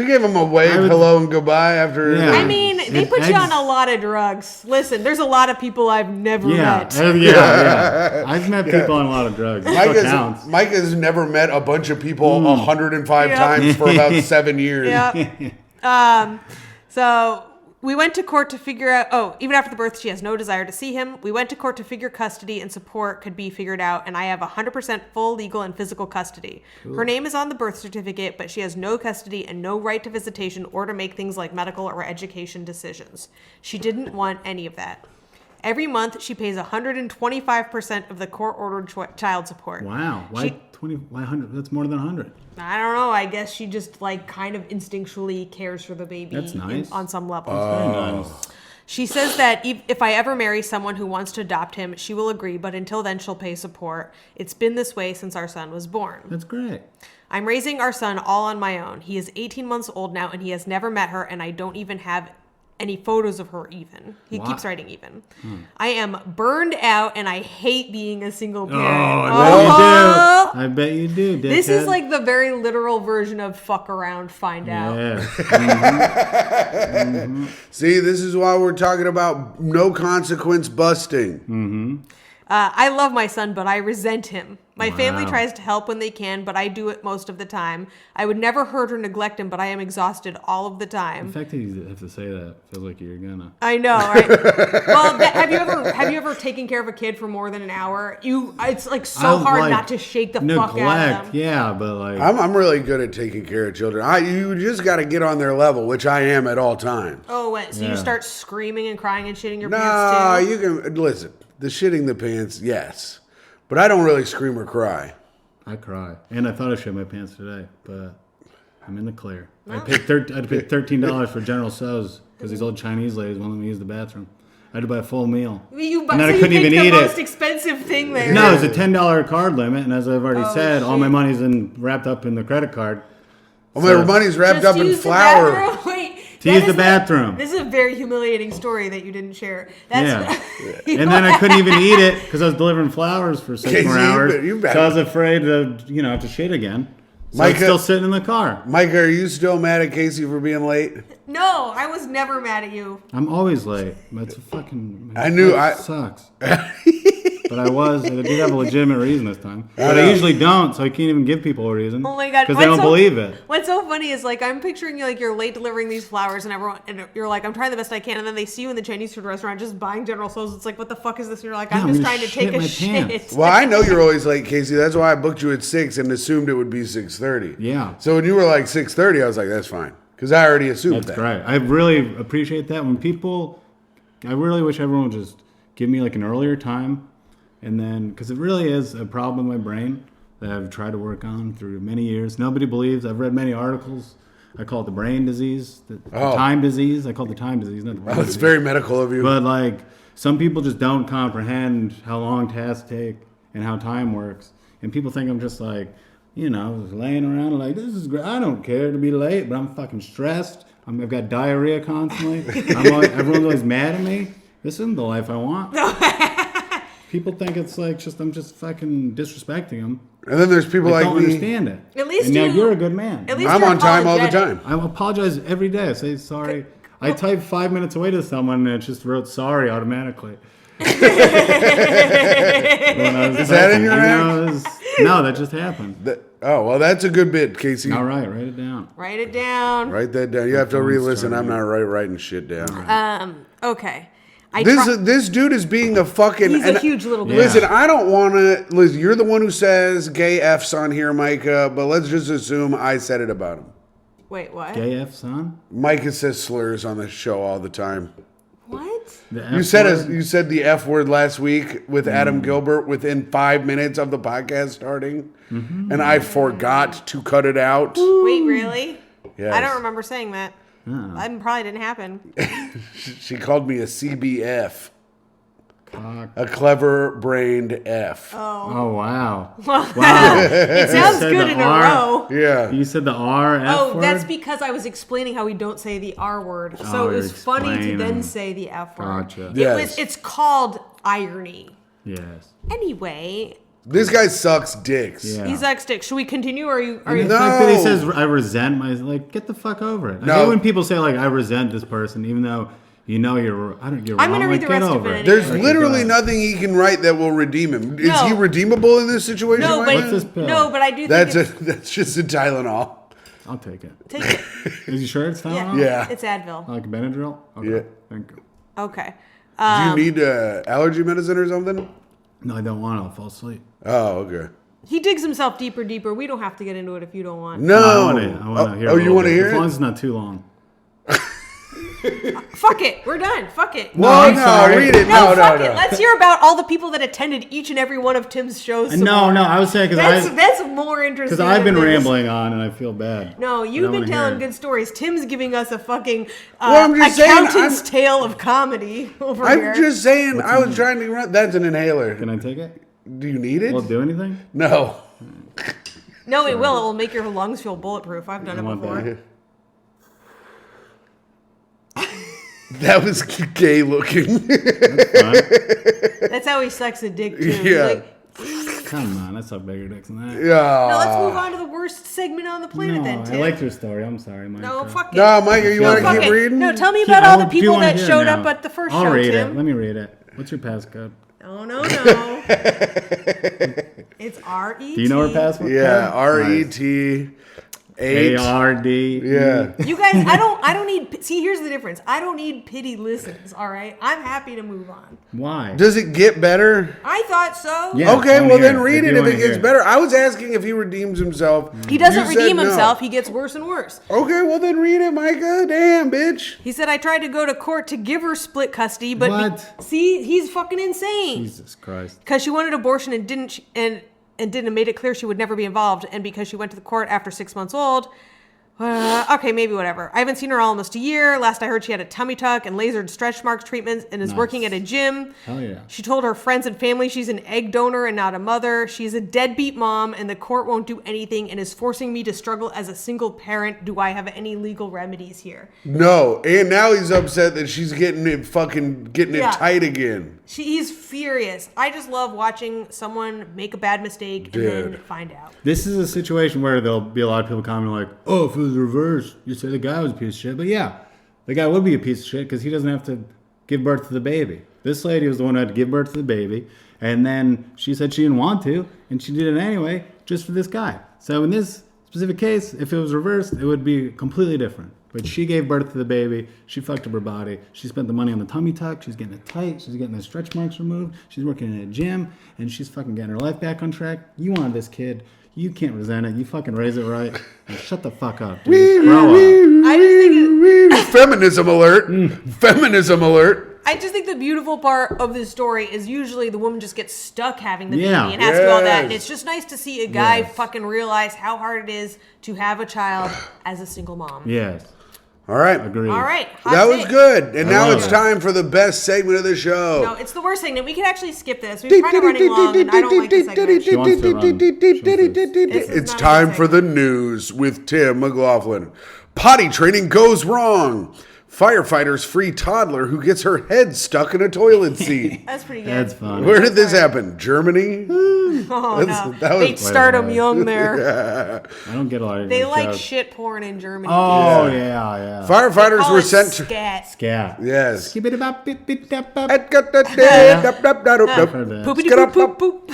gave him a wave, hello, and goodbye after. Yeah. I mean, they put you on a lot of drugs. Listen, there's a lot of people I've never met. Yeah. I've met people on a lot of drugs. Myka's never met a bunch of people 105 times for about 7 years. Yeah. So we went to court to figure out, even after the birth, she has no desire to see him. We went to court to figure custody and support could be figured out, and I have 100% full legal and physical custody. Cool. Her name is on the birth certificate, but she has no custody and no right to visitation or to make things like medical or education decisions. She didn't want any of that. Every month, she pays 125% of the court-ordered child support. Wow. Why 100? That's more than 100. I don't know. I guess she just kind of instinctually cares for the baby. That's nice. On some level. That's very nice. She says that if I ever marry someone who wants to adopt him, she will agree, but until then, she'll pay support. It's been this way since our son was born. That's great. I'm raising our son all on my own. He is 18 months old now, and he has never met her, and I don't even have any photos of her even. He keeps writing even. I am burned out and I hate being a single parent. I bet you do, dickhead. This is like the very literal version of fuck around, find out. Mm-hmm. See, this is why we're talking about no consequence busting. Mm-hmm. I love my son, but I resent him. My family tries to help when they can, but I do it most of the time. I would never hurt or neglect him, but I am exhausted all of the time. The fact that you have to say that feels like you're gonna. I know, right? Well, have you ever taken care of a kid for more than an hour? It's so hard not to shake the fuck out of them. Yeah, but I'm really good at taking care of children. You just got to get on their level, which I am at all times. Oh, what? So you start screaming and crying and shitting your pants No, too? you can listen. The shitting the pants, yes. But I don't really scream or cry. I cry. And I thought I shit my pants today, but I'm in the clear. I paid $13 for General Tso's because these old Chinese ladies won't let me use the bathroom. I had to buy a full meal. And then I couldn't even eat it. The most expensive thing there. No, it's a $10 card limit, and as I've already said, all my money's wrapped up in the credit card. My money's wrapped up in flour. Wait, to use the bathroom. This is a very humiliating story that you didn't share. And then I couldn't even eat it because I was delivering flowers for 6 more hours. So I was afraid to, have to shit again. So Myka, it's still sitting in the car. Myka, are you still mad at Casey for being late? No, I was never mad at you. I'm always late. That's a fucking... It sucks. But I did have a legitimate reason this time. But I usually don't, so I can't even give people a reason. Oh my God. Because they don't believe it. What's so funny is, I'm picturing you, you're late delivering these flowers and you're like, I'm trying the best I can. And then they see you in the Chinese food restaurant just buying General Tso's. It's like, what the fuck is this? And you're like, I'm just trying to take a shit. Well, I know you're always late, Casey. That's why I booked you at 6 and assumed it would be 6:30. Yeah. So when you were like 6:30, I was like, that's fine. Because I already assumed that. That's great. I really appreciate that. I really wish everyone would just give me an earlier time. And then, because it really is a problem with my brain that I've tried to work on through many years. Nobody believes. I've read many articles. I call it the brain disease, the time disease. I call it the time disease, not the brain disease. It's very medical of you. But some people just don't comprehend how long tasks take and how time works. And people think I'm just laying around this is great. I don't care to be late, but I'm fucking stressed. I've got diarrhea constantly. Everyone's always mad at me. This isn't the life I want. People think it's I'm just fucking disrespecting them. And then there's people like me. I don't understand it. At least now you're a good man. At least I'm on time all the time. I apologize every day. I say sorry. I type 5 minutes away to someone and it just wrote sorry automatically. Is that in your act? No, that just happened. Well, that's a good bit, Casey. All right, write it down. Write it down. Write that down. You have to re-listen. I'm not writing shit down. Okay. This dude is being a fucking... He's a huge little bitch. Listen, I don't want to... Listen, you're the one who says gay F's on here, Myka, but let's just assume I said it about him. Wait, what? Gay F's on? Myka says slurs on the show all the time. What? You said the F word last week with Adam Gilbert within 5 minutes of the podcast starting, and I forgot to cut it out. Wait, really? Yes. I don't remember saying that. That probably didn't happen. She called me a CBF. A clever-brained F. Oh, wow. Wow. It sounds good in a row. Yeah. You said the R, F word? That's because I was explaining how we don't say the R word. So it was funny to then say the F word. Gotcha. It's called irony. Yes. Anyway... This guy sucks dicks. Yeah. He sucks dicks. Should we continue, or are you? The fact that he says I resent get the fuck over it. I hate when people say I resent this person, even though you're wrong. I'm gonna read the rest of it. There's literally nothing he can write that will redeem him. Is he redeemable in this situation? No, but I do. That's just a Tylenol. I'll take it. Take it. Is you sure it's Tylenol? Yeah. It's Advil. Like Benadryl? Okay. Yeah. Thank you. Okay. Do you need allergy medicine or something? No, I don't want to. I'll fall asleep. Oh, okay. He digs himself deeper. We don't have to get into it if you don't want. No. I want to hear it. Oh, you want to hear it? As long as it's not too long. Fuck it. We're done. Fuck it. No, read it. No, fuck it. Let's hear about all the people that attended each and every one of Tim's shows. No, I was saying because that's more interesting. Because I've been rambling on and I feel bad. No, you've been telling good stories. Tim's giving us a fucking accountant's tale of comedy over here. I'm just saying. I was trying to run. That's an inhaler. Can I take it? Do you need it? Will it do anything? No. No, it will. It will make your lungs feel bulletproof. I've done it before. That was gay looking. That's how he sucks a dick too. Yeah. Come on, I suck bigger dicks than that. Yeah. No, let's move on to the worst segment on the planet then, Tim. I liked your story. I'm sorry, Myka. No, fuck it. No, Myka, you want to keep reading? No, tell me about all the people that showed up at the first show, I'll read Tim. it. Let me read it. What's your passcode? Oh, no. It's R-E-T. Do you know her password? Yeah, R-E-T. A-R-D. Yeah. You guys, I don't need, see, here's the difference. I don't need pity listens, all right? I'm happy to move on. Why? Does it get better? I thought so. Yeah, okay, well then read it if it gets better. I was asking if he redeems himself. He doesn't redeem himself. He gets worse and worse. Okay, well then read it, Myka. Damn, bitch. He said, I tried to go to court to give her split custody, but what? See, he's fucking insane. Jesus Christ. Because she wanted abortion and didn't made it clear she would never be involved, and because she went to the court after 6 months old, Okay, maybe whatever. I haven't seen her almost a year. Last I heard, she had a tummy tuck and lasered stretch marks treatments and is working at a gym. Hell yeah. She told her friends and family she's an egg donor and not a mother. She's a deadbeat mom, and the court won't do anything and is forcing me to struggle as a single parent. Do I have any legal remedies here? No, and now he's upset that she's getting it tight again. He's furious. I just love watching someone make a bad mistake and then find out. This is a situation where there'll be a lot of people commenting like, oh, if it was reversed, you say the guy was a piece of shit. But yeah, the guy would be a piece of shit because he doesn't have to give birth to the baby. This lady was the one who had to give birth to the baby. And then she said she didn't want to, and she did it anyway, just for this guy. So in this specific case, if it was reversed, it would be completely different. But she gave birth to the baby. She fucked up her body. She spent the money on the tummy tuck. She's getting it tight. She's getting the stretch marks removed. She's working in a gym. And she's fucking getting her life back on track. You wanted this kid. You can't resent it. You fucking raise it right. Now shut the fuck up, dude. Grow up. I just think Feminism alert. Feminism alert. I just think the beautiful part of this story is usually the woman just gets stuck having the baby and has to do all that. And it's just nice to see a guy fucking realize how hard it is to have a child as a single mom. Yes. All right. Agreed. All right. That was good. And now it's time for the best segment of the show. No, it's the worst segment. We can actually skip this. We're kind of running long, and I don't like this segment. She wants to run. It's time for the news with Tim McLaughlin. Potty training goes wrong. Firefighters free toddler who gets her head stuck in a toilet seat. That's pretty good. That's fun. Where did this happen? Germany? No. They start them young there. I don't get a lot of They like shit porn in Germany. Oh, yeah. Firefighters were sent to... Scat. Yes. Poopity poop poop poop.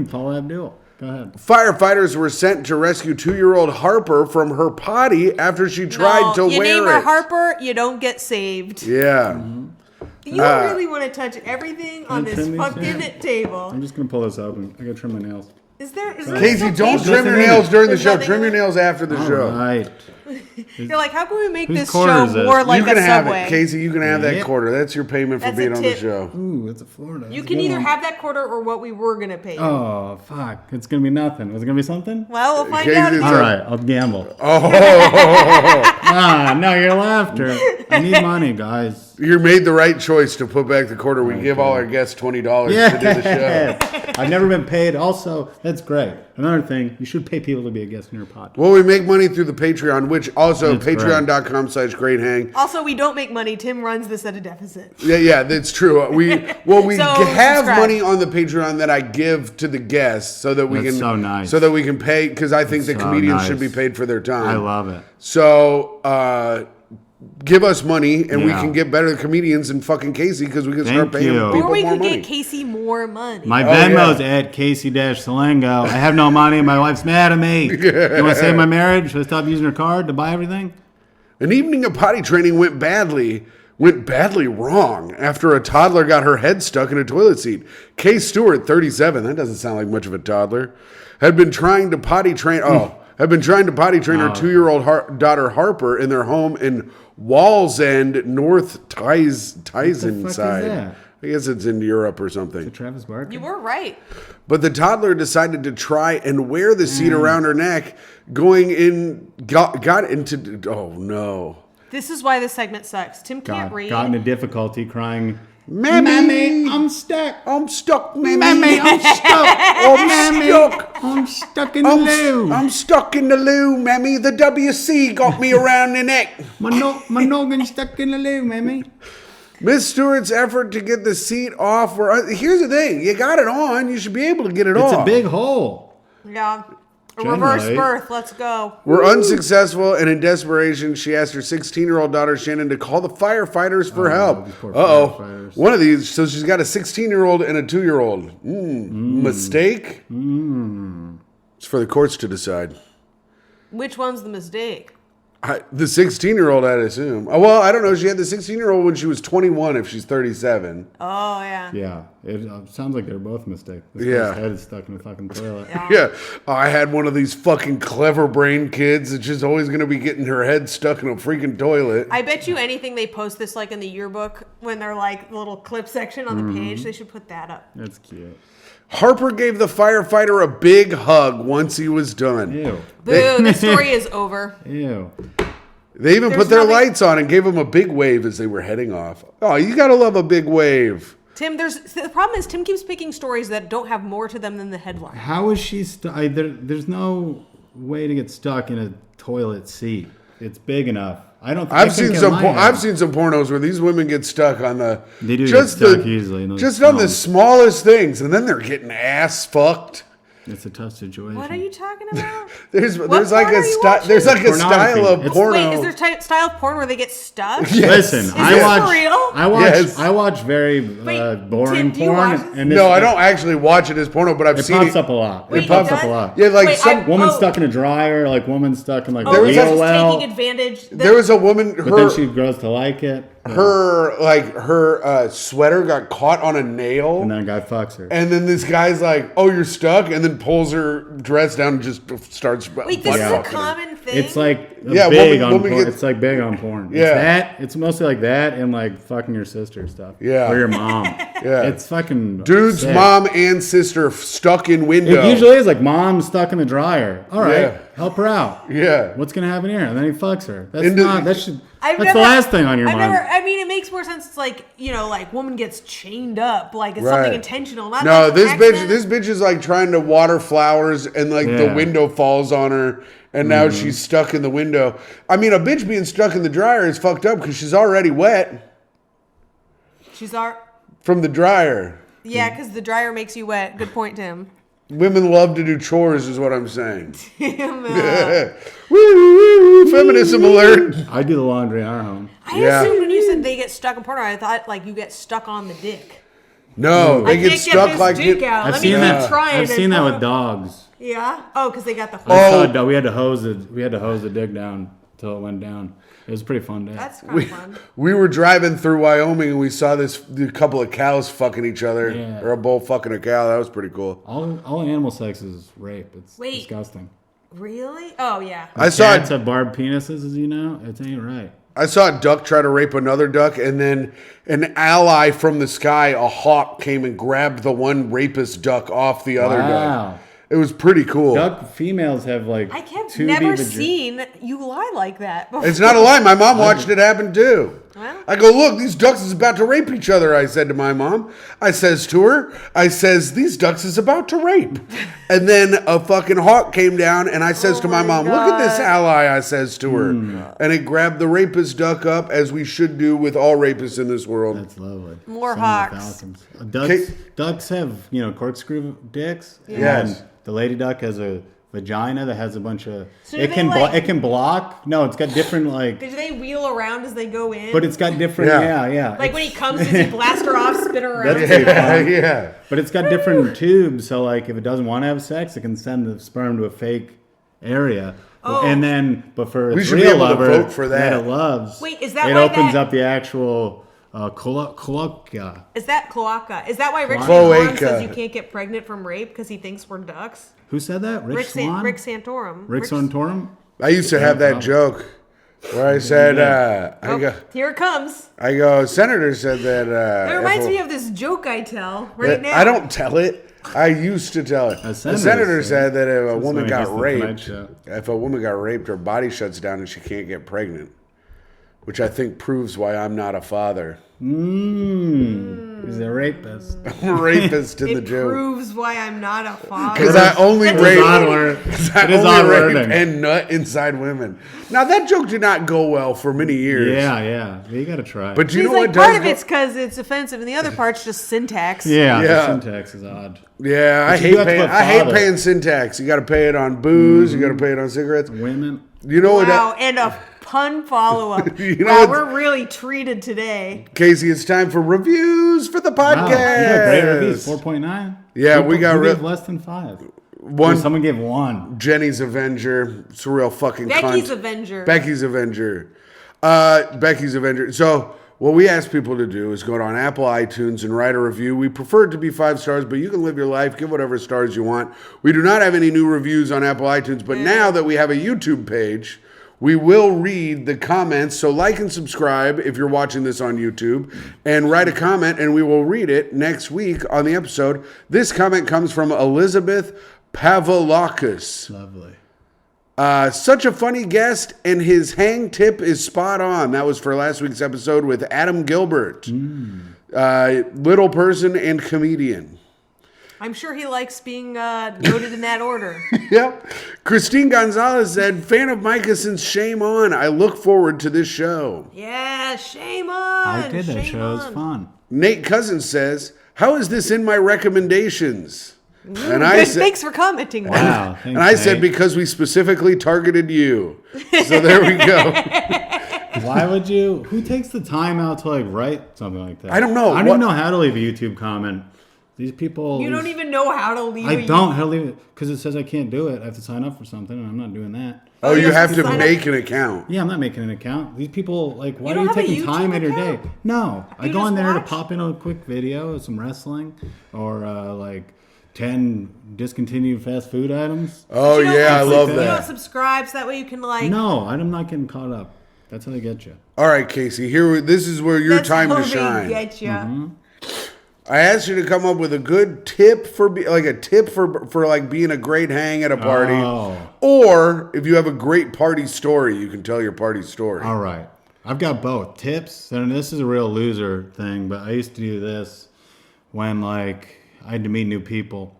Paula Abdul. Go ahead. Firefighters were sent to rescue 2-year-old Harper from her potty after she tried to wear it. You name her Harper, you don't get saved. Yeah. Mm-hmm. You really want to touch everything on this fucking table. I'm just going to pull this up and I got to trim my nails. Is there Casey, don't trim your nails during the show. Trim your nails after the show. All right. You're like, how can we make this quarter show more like you can a have Subway? it, Casey. You can have that quarter. That's your payment for being on the show. Ooh, it's a Florida. You can either have that quarter or what we were going to pay you. Oh, fuck. It's going to be nothing. Was it going to be something? Well, we'll find out. All right, I'll gamble. Oh. No, your laughter. I need money, guys. You made the right choice to put back the quarter. We give all our guests $20 to do the show. I've never been paid. Also, that's great. Another thing, you should pay people to be a guest in your pod. Well, we make money through the Patreon, which also patreon.com/greathang. Also, we don't make money. Tim runs this at a deficit. Yeah, that's true. We have subscribe. money on the Patreon that I give to the guests so that we can pay, because I think the comedians should be paid for their time. I love it. So give us money and we can get better comedians than fucking Casey, because we can start paying people more money. Or we could get Casey more money. My Venmo's at Casey-Salengo. I have no money and my wife's mad at me. You want to save my marriage? Should I stop using her card to buy everything? An evening of potty training went badly wrong after a toddler got her head stuck in a toilet seat. Kay Stewart, 37, that doesn't sound like much of a toddler, had been trying to potty train her 2-year-old daughter Harper in their home in Wallsend, North Tyneside. I guess it's in Europe or something. Is it Travis Barker? You were right. But the toddler decided to try and wear the seat around her neck, got into, oh no. This is why this segment sucks. Tim can't read. Got into difficulty crying, Mammy, I'm stuck. I'm stuck, Mammy. Mammy, I'm stuck. I'm stuck in the loo. I'm stuck in the loo, Mammy. The WC got me around the neck. My noggin's stuck in the loo, Mammy. Miss Stewart's effort to get the seat off here's the thing. You got it on. You should be able to get it off. It's a big hole. Yeah. A reverse birth. Let's go. We're unsuccessful, and in desperation, she asked her 16-year-old daughter, Shannon, to call the firefighters for help. Uh-oh. One of these. So she's got a 16-year-old and a 2-year-old. Mistake? It's for the courts to decide. Which one's the mistake? The 16-year-old, I'd assume. Oh, well, I don't know. She had the 16-year-old when she was 21 if she's 37. Oh, yeah. Yeah. It sounds like they're both mistakes. This Yeah. guy's head is stuck in a fucking toilet. Yeah. I had one of these fucking clever brain kids that's just always going to be getting her head stuck in a freaking toilet. I bet you anything they post this like in the yearbook when they're like the little clip section on the page. They should put that up. That's cute. Harper gave the firefighter a big hug once he was done. Ew. Boo, the story is over. Ew. They even There's put their nothing- lights on and gave him a big wave as they were heading off. Oh, you got to love a big wave. Tim, the problem is Tim keeps picking stories that don't have more to them than the headline. How is she stuck? There's no way to get stuck in a toilet seat. It's big enough. I've seen some pornos where these women get stuck on the They do get stuck easily. Just on the smallest things, and then they're getting ass fucked. It's a tough situation. What are you talking about? There's What like porn a are you style. There's like a Pornography. style of It's- porno. Wait, is there style of porn where they get stuck? Yes. Listen, Is I this watch. for real? I Yes. watch very Wait, boring Tim, do you porn. watch this? And this, No, I don't actually watch it as porno, but I've It seen pops it. up a lot. Wait, It pops it up a does? lot. Yeah, like Wait, some Woman Oh. stuck in a dryer, like woman stuck in like Oh, the There was they're a- just well. taking advantage. There was a woman. But then she grows to like it. Her sweater got caught on a nail. And then a guy fucks her. And then this guy's like, "Oh, you're stuck," and then pulls her dress down and just starts. Wait, this is a butt-fucking her. common thing? It's like Yeah, big woman on porn. gets- It's like big on porn. Yeah. It's that. It's mostly like that and like fucking your sister stuff. Yeah. Or your mom. Yeah. It's fucking Dude's sick. mom and sister stuck in window. It usually is like mom stuck in the dryer. All right, Yeah. help her out. Yeah. What's gonna happen here? And then he fucks her. That's Into- not. That should. I've That's never- the last thing on your I've mind. never. I mean, it makes more sense. It's like like woman gets chained up. Like it's Right. something intentional. Not No, like this accident. bitch is like trying to water flowers and like the Yeah. window falls on her and now she's stuck in the window. I mean, a bitch being stuck in the dryer is fucked up because she's already wet She's our. from the dryer. Yeah, because the dryer makes you wet. Good point, Tim. Women love to do chores, is what I'm saying. Tim, Woo, feminism alert. I do the laundry in our home. I Yeah. assumed when you said they get stuck in porno, I thought like you get stuck on the dick. No, they I get can't stuck his like dick it. out. I've I seen mean, that. I'm trying. I've seen that with dogs. Yeah. Oh, because they got the. I saw Oh. a dog. We had to hose the dick down until it went down. It was a pretty fun day. That's kind of fun. We were driving through Wyoming and we saw a couple of cows fucking each other, Yeah. or a bull fucking a cow. That was pretty cool. all animal sex is rape. It's Wait. disgusting. Really? Oh yeah. I saw Cats have barbed penises, as you know. It ain't right. I saw a duck try to rape another duck, and then an ally from the sky, a hawk, came and grabbed the one rapist duck off the other duck. Wow. It was pretty cool. Duck females have like I have 2D never vagi- seen you lie like that before. It's not a lie. My mom watched it happen too. Well. I go, look, these ducks is about to rape each other, I said to my mom. I says to her, these ducks is about to rape. And then a fucking hawk came down and I says to my my mom, look at this God. ally, I says to her. And it grabbed the rapist duck up, as we should do with all rapists in this world. That's lovely. More Some of the hawks. falcons. Ducks have corkscrew dicks. Yes. And the lady duck has a vagina that has a bunch of. So do it they, can like- it can block. No, it's got different like. Do they wheel around as they go in? But it's got different. Yeah. Yeah. like when he comes, does he blast her off, spin her around? That's pretty fun. Yeah. But it's got different tubes, so like if it doesn't want to have sex, it can send the sperm to a fake area. Oh. And then, but for We its should be real able to lover vote for that. it loves, Wait, is that it why opens that- up the actual cloaca. Is that cloaca? Is that why Rick Cloaca. Santorum says you can't get pregnant from rape because he thinks we're ducks? Who said that? Rick Swan? Rick Santorum. Rick Santorum? I used to have that probably. joke where I said, Here it comes. Senator said that. It reminds me of this joke I tell right now. I don't tell it. I used to tell it. A The senator senator said- said that if a That's woman why he got hosts the Tonight raped, Show. her body shuts down and she can't get pregnant, which I think proves why I'm not a father. He's a rapist. I'm a rapist in the It joke. proves why I'm not a father. Because I only That's rape, odd word. I It is only odd rape wording. and nut inside women. Now that joke did not go well for many years. Yeah. You got to try. But you He's know like, what does part of go- it's because it's offensive, and the other part's just syntax. yeah, Yeah. the syntax is odd. Yeah, I But you do have to hate put paying father. syntax. You got to pay it on booze. You got to pay it on cigarettes. Women. You know what? Wow, and a pun follow-up. You know wow, what's- we're really treated today. Casey, it's time for reviews for the Wow, podcast. you got great reviews. 4.9. Yeah, we got who re- gave less than 5. One. Someone gave one. Jenny's Avenger. It's a real fucking Becky's cunt. Avenger. Becky's Avenger. Becky's Avenger. So what we ask people to do is go on Apple iTunes and write a review. We prefer it to be 5 stars, but you can live your life. Give whatever stars you want. We do not have any new reviews on Apple iTunes, but now that we have a YouTube page, we will read the comments. So like and subscribe if you're watching this on YouTube, and write a comment, and we will read it next week on the episode. This comment comes from Elizabeth Pavlakis. Lovely. Such a funny guest, and his hang tip is spot on. That was for last week's episode with Adam Gilbert. Little person and comedian. I'm sure he likes being noted in that order. Yep. Christine Gonzalez said, fan of Myka since Shame On. I look forward to this show. Yeah, shame on. I did that show. It was fun. Nate Cousins says, how is this in my recommendations? And I said, thanks for commenting. Wow. Thanks, and I said, because we specifically targeted you. So there we go. Why would you? Who takes the time out to like write something like that? I don't know. I don't even know how to leave a YouTube comment. These people. You don't even know how to leave. I don't how to leave it because it says I can't do it. I have to sign up for something, and I'm not doing that. Oh, you have to make an account. Yeah, I'm not making an account. These people, like, why You are you don't have a taking time YouTube out of your account? day? No, I You go just on there to watch? pop in a quick video, some wrestling, or like 10 discontinued fast food items. Oh, You don't yeah, I like- love You don't that. subscribe so that way you can like. No, I'm not getting caught up. That's how they get you. All right, Casey, this is where your That's time how to they shine. Get ya. I asked you to come up with a good tip for like being a great hang at a party, or if you have a great party story, you can tell your party story. All right. I've got both. Tips, and this is a real loser thing, but I used to do this when like I had to meet new people,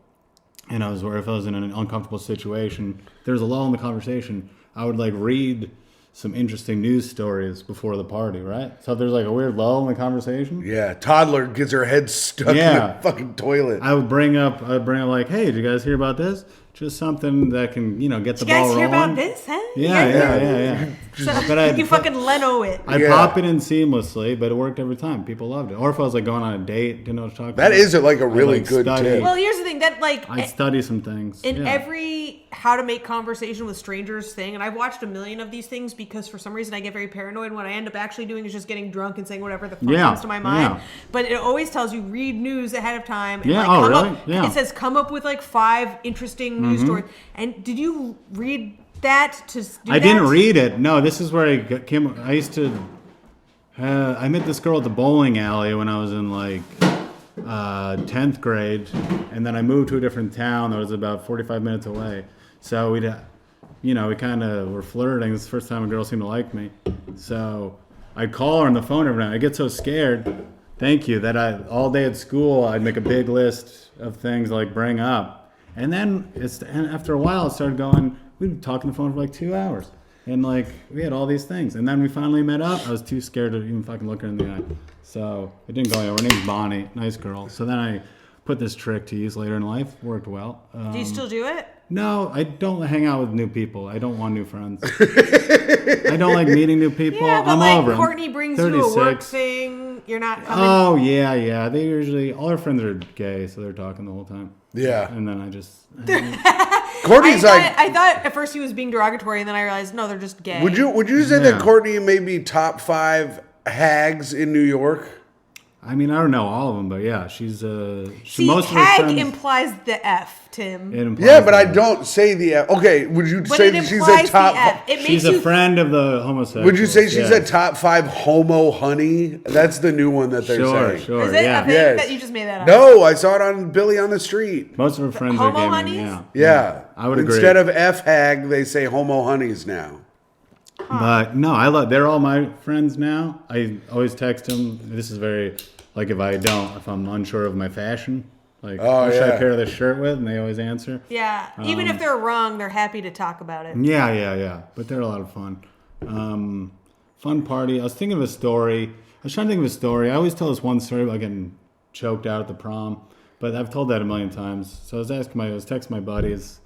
and if I was in an uncomfortable situation, there's a lull in the conversation, I would like read some interesting news stories before the party, right? So if there's like a weird lull in the conversation. Yeah, toddler gets her head stuck in the fucking toilet. I would bring up like, hey, did you guys hear about this? Just something that can, get the ball rolling. You guys hear about this, huh? Yeah. So you fucking Leno it. I pop it in seamlessly, but it worked every time. People loved it. Or if I was like going on a date, didn't know what to talk about. That is like a really good tip. Well, here's the thing that like I'd study some things. In every how to make conversation with strangers thing, and I've watched a million of these things because for some reason I get very paranoid. What I end up actually doing is just getting drunk and saying whatever the fuck comes to my mind. Yeah. But it always tells you read news ahead of time. And Yeah. Like, Really? Yeah. It says come up with like 5 interesting news stories. And did you read that to do I didn't read it. No, this is where came. I used to. I met this girl at the bowling alley when I was in like 10th grade, and then I moved to a different town that was about 45 minutes away. So we kind of were flirting. This is the first time a girl seemed to like me. So I'd call her on the phone every night. I get so scared. Thank you. That all day at school I'd make a big list of things to like bring up. And then after a while, it started going, we'd talk on the phone for like 2 hours. And like, we had all these things. And then we finally met up. I was too scared to even fucking look her in the eye. So it didn't go anywhere. Her name's Bonnie. Nice girl. So then I put this trick to use later in life. Worked well. Do you still do it? No, I don't hang out with new people. I don't want new friends. I don't like meeting new people. Yeah, but I'm like over 'em. Courtney brings 36. you a work thing. You're not coming. Oh, yeah. They usually, all our friends are gay, so they're talking the whole time. Yeah. And then I just... Courtney's I thought at first he was being derogatory, and then I realized no, they're just gay. Would you say that Courtney may be top 5 hags in New York? I mean, I don't know all of them, but yeah, she's See, most of her hag friends, implies the F, Tim. it implies Yeah, but I that. don't say the F. Okay, would you But say it that she's implies a top? the F. It makes She's you a friend of the homosexual. Would you say she's a top 5 homo honey? That's the new one that they're saying. Sure, Is it yeah. a thing Yes. that you just made that up? No, I saw it on Billy on the Street. Most of her friends Homo are gay men, honeys? yeah. Yeah. I would agree. Instead of F hag, they say homo honeys now. But no, they're all my friends now. I always text them. This is very, like if I'm unsure of my fashion, like what should I pair this shirt with? And they always answer. Yeah. Even if they're wrong, they're happy to talk about it. Yeah. But they're a lot of fun. Fun party. I was thinking of a story. I was trying to think of a story. I always tell this one story about getting choked out at the prom, but I've told that a million times. So I was texting my buddies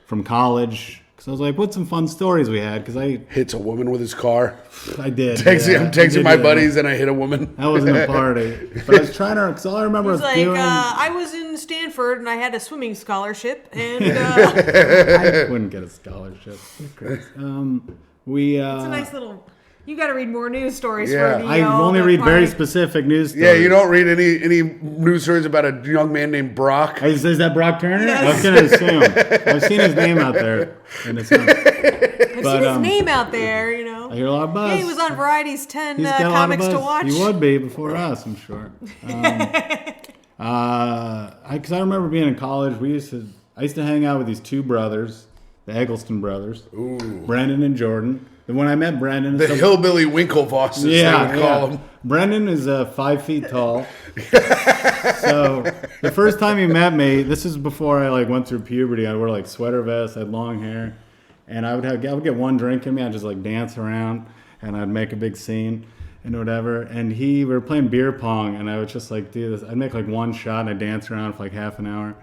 from college. Because I was like, what's some fun stories we had? Because I hits a woman with his car. I did. I'm texting my buddies and I hit a woman. That wasn't a party. But I was trying to, because all I remember was doing... I was in Stanford and I had a swimming scholarship. And I wouldn't get a scholarship. It's a nice little... You got to read more news stories for the I only read very specific news stories. Yeah, you don't read any news stories about a young man named Brock? Is that Brock Turner? Yes. I was going to assume. I've seen his name out there. And it's not... I've seen his name out there, you know. I hear a lot of buzz. Yeah, he was on Variety's 10 comics to watch. He would be before us, I'm sure. Because I remember being in college, I used to hang out with these two brothers, the Eggleston brothers, Brendan and Jordan. And when I met Brendan... The hillbilly Winklevosses, they would call him. Brendan is 5 feet tall. So the first time he met me, this is before I went through puberty. I wore sweater vests, I had long hair, and I would get one drink in me. I'd just dance around, and I'd make a big scene and whatever. And we were playing beer pong, and I would just do this. I'd make one shot, and I'd dance around for half an hour.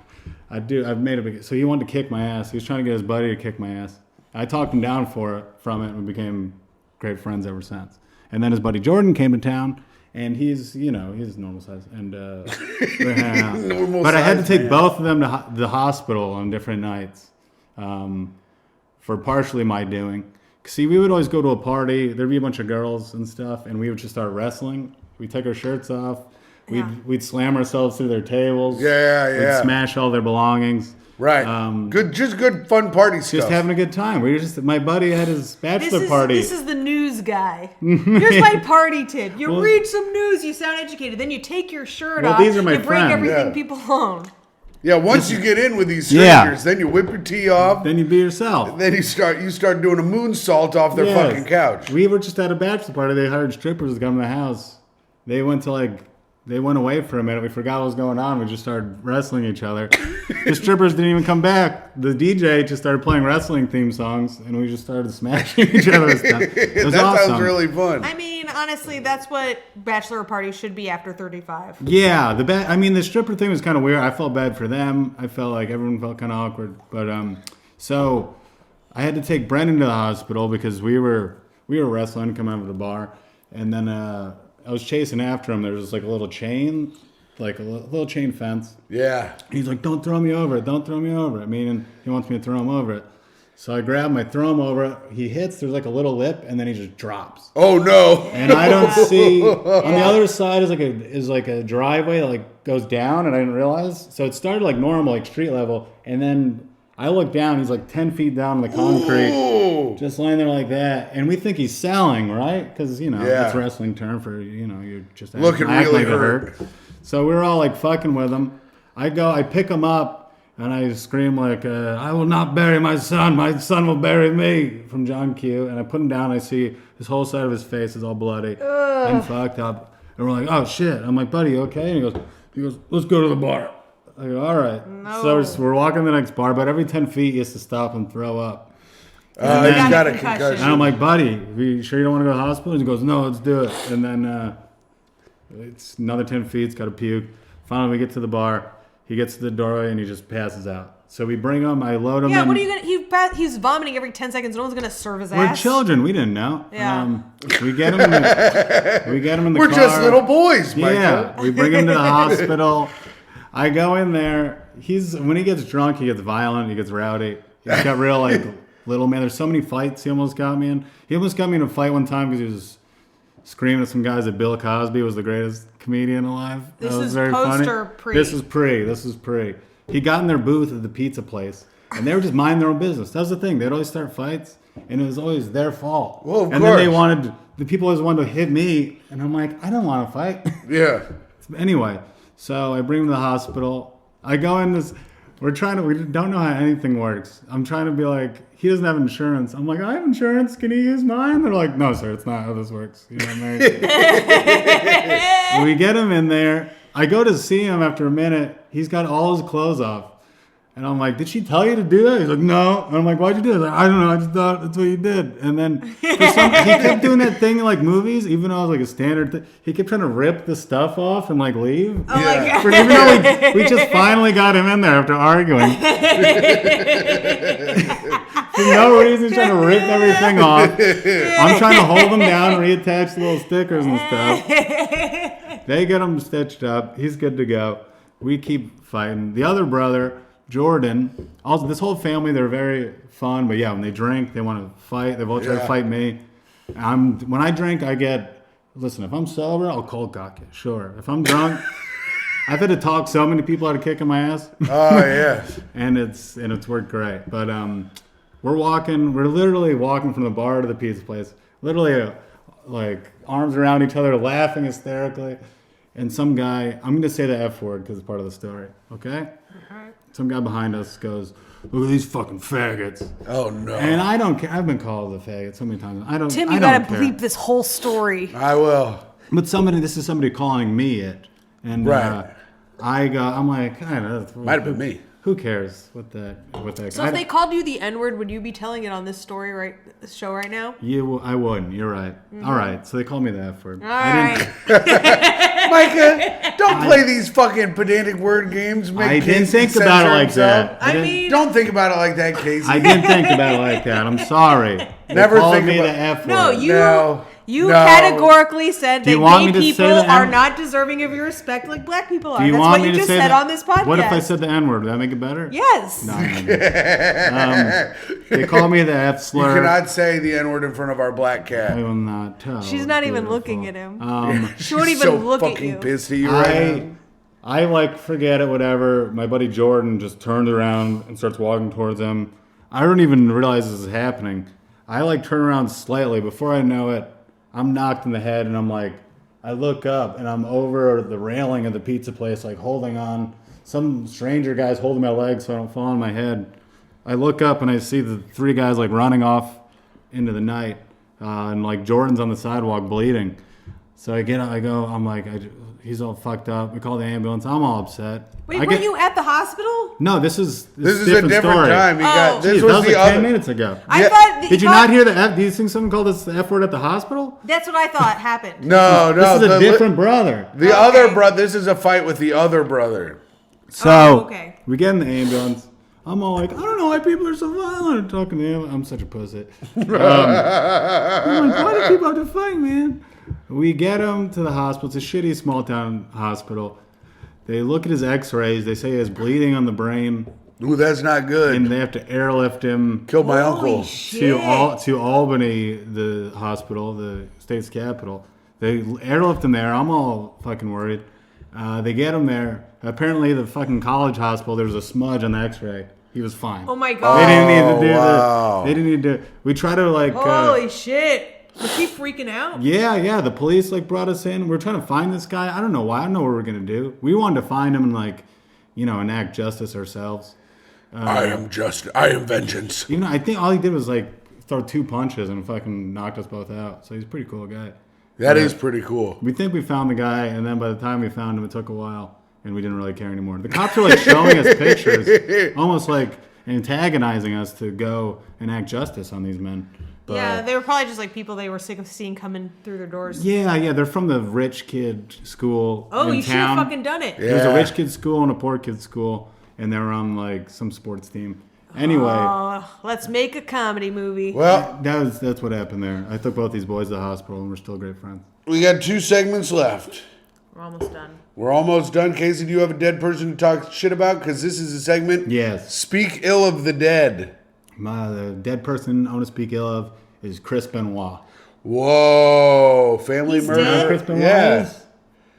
So he wanted to kick my ass. He was trying to get his buddy to kick my ass. I talked him down from it, and we became great friends ever since. And then his buddy Jordan came to town, and he's normal size. And but I had to take both of them to the hospital on different nights for partially my doing. See, we would always go to a party. There'd be a bunch of girls and stuff, and we would just start wrestling. We'd take our shirts off. We'd slam ourselves through their tables. We'd smash all their belongings. Right. Good fun party stuff. Just having a good time. My buddy had his bachelor party. This is the news guy. Here's my party tip. You read some news, you sound educated. Then you take your shirt off. These are my you break everything people own. Yeah, once you get in with these strangers, then you whip your tee off. Then you be yourself. Then you start doing a moonsault off their fucking couch. We were just at a bachelor party. They hired strippers to come to the house. They went away for a minute. We forgot what was going on. We just started wrestling each other. The strippers didn't even come back. The DJ just started playing wrestling theme songs, and we just started smashing each other. It was awesome. Sounds really fun. I mean, honestly, that's what bachelor parties should be after 35. Yeah, the stripper thing was kind of weird. I felt bad for them. I felt like everyone felt kind of awkward. But so I had to take Brendan to the hospital because we were wrestling, come out of the bar, and then I was chasing after him. There was just a little chain, a little chain fence. Yeah. He's like, don't throw me over it. Don't throw me over it. Meaning he wants me to throw him over it. So I grab him, I throw him over it. He hits, there's a little lip, and then he just drops. Oh, no. And I don't see, on the other side is a driveway that goes down, and I didn't realize. So it started normal, street level, and then I look down, he's 10 feet down in the concrete, just laying there like that. And we think he's selling, right? Because, it's wrestling term for, you're just looking really hurt. So we were all fucking with him. I pick him up, and I scream I will not bury my son will bury me, from John Q. And I put him down, I see his whole side of his face is all bloody and fucked up. And we're like, oh shit. I'm like, buddy, you okay? And he goes, let's go to the bar. I go, all right. No. So we're walking to the next bar, but every 10 feet he has to stop and throw up. He's got a concussion. And I'm like, buddy, you sure you don't want to go to the hospital? And he goes, no, let's do it. And then it's another 10 feet, it's got to puke. Finally, we get to the bar. He gets to the doorway and he just passes out. So we bring him, I load him in. Yeah, what are you going to... He's vomiting every 10 seconds. No one's going to serve his ass. We're children. We didn't know. Yeah. We get him in the car. We're just little boys, Myka. Yeah. We bring him to the hospital. I go in there. When he gets drunk, he gets violent. He gets rowdy. He's got real little man. There's so many fights he almost got me in. He almost got me in a fight one time because he was screaming at some guys that Bill Cosby was the greatest comedian alive. This was is very post funny. or pre? This is pre. He got in their booth at the pizza place, and they were just minding their own business. That was the thing. They'd always start fights, and it was always their fault. Well, of course. Then the people always wanted to hit me, and I'm like, I don't want to fight. Yeah. Anyway, so I bring him to the hospital. I go in this. We don't know how anything works. I'm trying to be like, he doesn't have insurance. I'm like, I have insurance. Can he use mine? They're like, no, sir, it's not how this works. You know what I mean? We get him in there. I go to see him after a minute. He's got all his clothes off. And I'm like, did she tell you to do that? He's like, no. And I'm like, why'd you do it? Like, I don't know. I just thought that's what you did. And then he kept doing that thing in like movies, even though it was like a standard thing. He kept trying to rip the stuff off and like leave. Oh my God. Even though we just finally got him in there after arguing. For no reason, he's trying to rip everything off. I'm trying to hold him down, reattach the little stickers and stuff. They get him stitched up. He's good to go. We keep fighting. The other brother, Jordan, also this whole family, they're very fun. But yeah, when they drink, they want to fight. They both try to fight me. When I drink, listen, if I'm sober, I'll cold cock it. Sure. If I'm drunk, I've had to talk so many people out of kicking my ass. Oh, yeah. and it's worked great. But we're literally walking from the bar to the pizza place. Literally like arms around each other, laughing hysterically. And some guy, I'm going to say the F word because it's part of the story, okay? Some guy behind us goes, look at these fucking faggots. Oh, no. And I don't care. I've been called a faggot so many times. Tim, you got to bleep this whole story. I will. But this is somebody calling me it. And right. I'm like, I don't know. Might have been me. Who cares what that So if they called you the N-word, would you be telling it on this show right now? I wouldn't. You're right. Mm-hmm. All right. So they called me the F word. All right. Myka, don't play these fucking pedantic word games. I didn't think about it like that. Don't think about it like that, Casey. I didn't think about it like that. I'm sorry. Never think about the F word. No, you categorically said that gay people are N- not deserving of your respect like black people are. Do you That's want what me you to just say said that? on this podcast. What if I said the N-word? Would that make it better? Yes. No. They call me the F slur. You cannot say the N-word in front of our black cat. I will not tell. She's not even looking at him. She won't She's even so look at fucking you. pissed at you right now. I like forget it, whatever. My buddy Jordan just turns around and starts walking towards him. I don't even realize this is happening. I like turn around slightly. Before I know it, I'm knocked in the head, and I'm like, I look up, and I'm over the railing of the pizza place, like holding on. Some stranger guy's holding my leg so I don't fall on my head. I look up, and I see the three guys like running off into the night, and like Jordan's on the sidewalk bleeding. So I'm like, he's all fucked up. We call the ambulance. I'm all upset. Wait, were you at the hospital? No, this is a different story. time. This was the 10 minutes ago. I thought. Did you not hear the F? Do you think someone called us the F word at the hospital? That's what I thought happened. No. This is a different brother. The other brother. This is a fight with the other brother. So we get in the ambulance. I'm all like, I don't know why people are so violent. I'm talking to him. I'm such a pussy. I'm like, why do people have to fight, man? We get him to the hospital. It's a shitty small town hospital. They look at his x-rays. They say he has bleeding on the brain. Ooh, that's not good. And they have to airlift him. Killed my uncle. To Albany, the hospital, the state's capital. They airlift him there. I'm all fucking worried. They get him there. Apparently, the fucking college hospital, there was a smudge on the x-ray. He was fine. Oh my God. They didn't need to do that. They didn't need to. We try to like. Holy shit. Was he freaking out? Yeah. The police like brought us in. We're trying to find this guy. I don't know why. I don't know what we're gonna do. We wanted to find him and like, enact justice ourselves. I am vengeance. I think all he did was like throw 2 punches and fucking knocked us both out. So he's a pretty cool guy. That is pretty cool. We think we found the guy, and then by the time we found him, it took a while, and we didn't really care anymore. The cops were like showing us pictures, almost like antagonizing us to go enact justice on these men. But, yeah, they were probably just like people they were sick of seeing coming through their doors. Yeah, they're from the rich kid school. Oh, in you should have fucking done it. Yeah. There's a rich kid's school and a poor kid's school, and they were on like some sports team. Anyway, let's make a comedy movie. Well, that's what happened there. I took both these boys to the hospital, and we're still great friends. We got 2 segments left. We're almost done. We're almost done. Casey, do you have a dead person to talk shit about? Because this is a segment. Yes. Speak ill of the dead. The dead person I want to speak ill of is Chris Benoit. Whoa. Family murder? Dead? Chris Benoit is?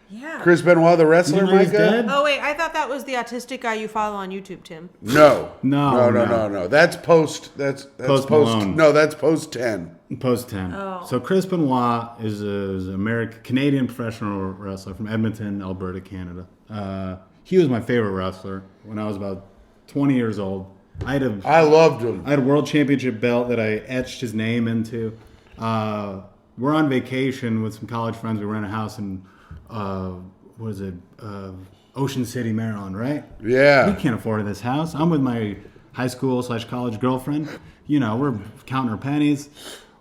Yeah. Chris Benoit, the wrestler, You know he's Myka? dead? Oh, wait. I thought that was the autistic guy you follow on YouTube, Tim. No. No. That's post. That's Post post. Malone. No, that's post 10. Post 10. Oh. So Chris Benoit is an Canadian professional wrestler from Edmonton, Alberta, Canada. He was my favorite wrestler when I was about 20 years old. I loved him. I had a world championship belt that I etched his name into. We're on vacation with some college friends. We rent a house in what is it? Ocean City, Maryland, right? Yeah. We can't afford this house. I'm with my high school / college girlfriend. You know, we're counting our pennies.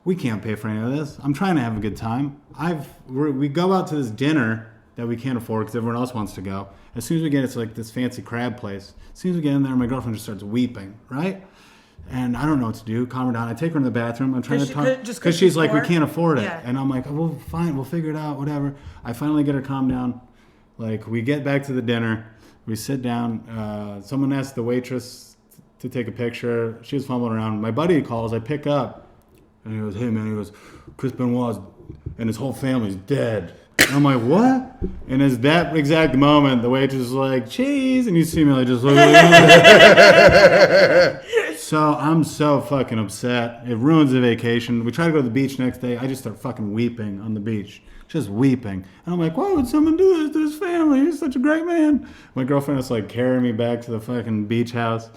We can't pay for any of this. I'm trying to have a good time. We go out to this dinner that we can't afford because everyone else wants to go. As soon as we get, it's like this fancy crab place. As soon as we get in there, my girlfriend just starts weeping, right? And I don't know what to do. Calm her down. I take her in the bathroom. I'm trying to talk because she's like, we can't afford it. Yeah. And I'm like, oh, well, fine. We'll figure it out. Whatever. I finally get her calmed down. Like, we get back to the dinner. We sit down. Someone asked the waitress to take a picture. She was fumbling around. My buddy calls. I pick up. And he goes, hey, man. He goes, Chris Benoit and his whole family's dead. And I'm like, what? And at that exact moment, the waitress is like, cheese. And you see me like just looking at So I'm so fucking upset. It ruins the vacation. We try to go to the beach next day. I just start fucking weeping on the beach. Just weeping. And I'm like, why would someone do this to his family? He's such a great man. My girlfriend is like carrying me back to the fucking beach house.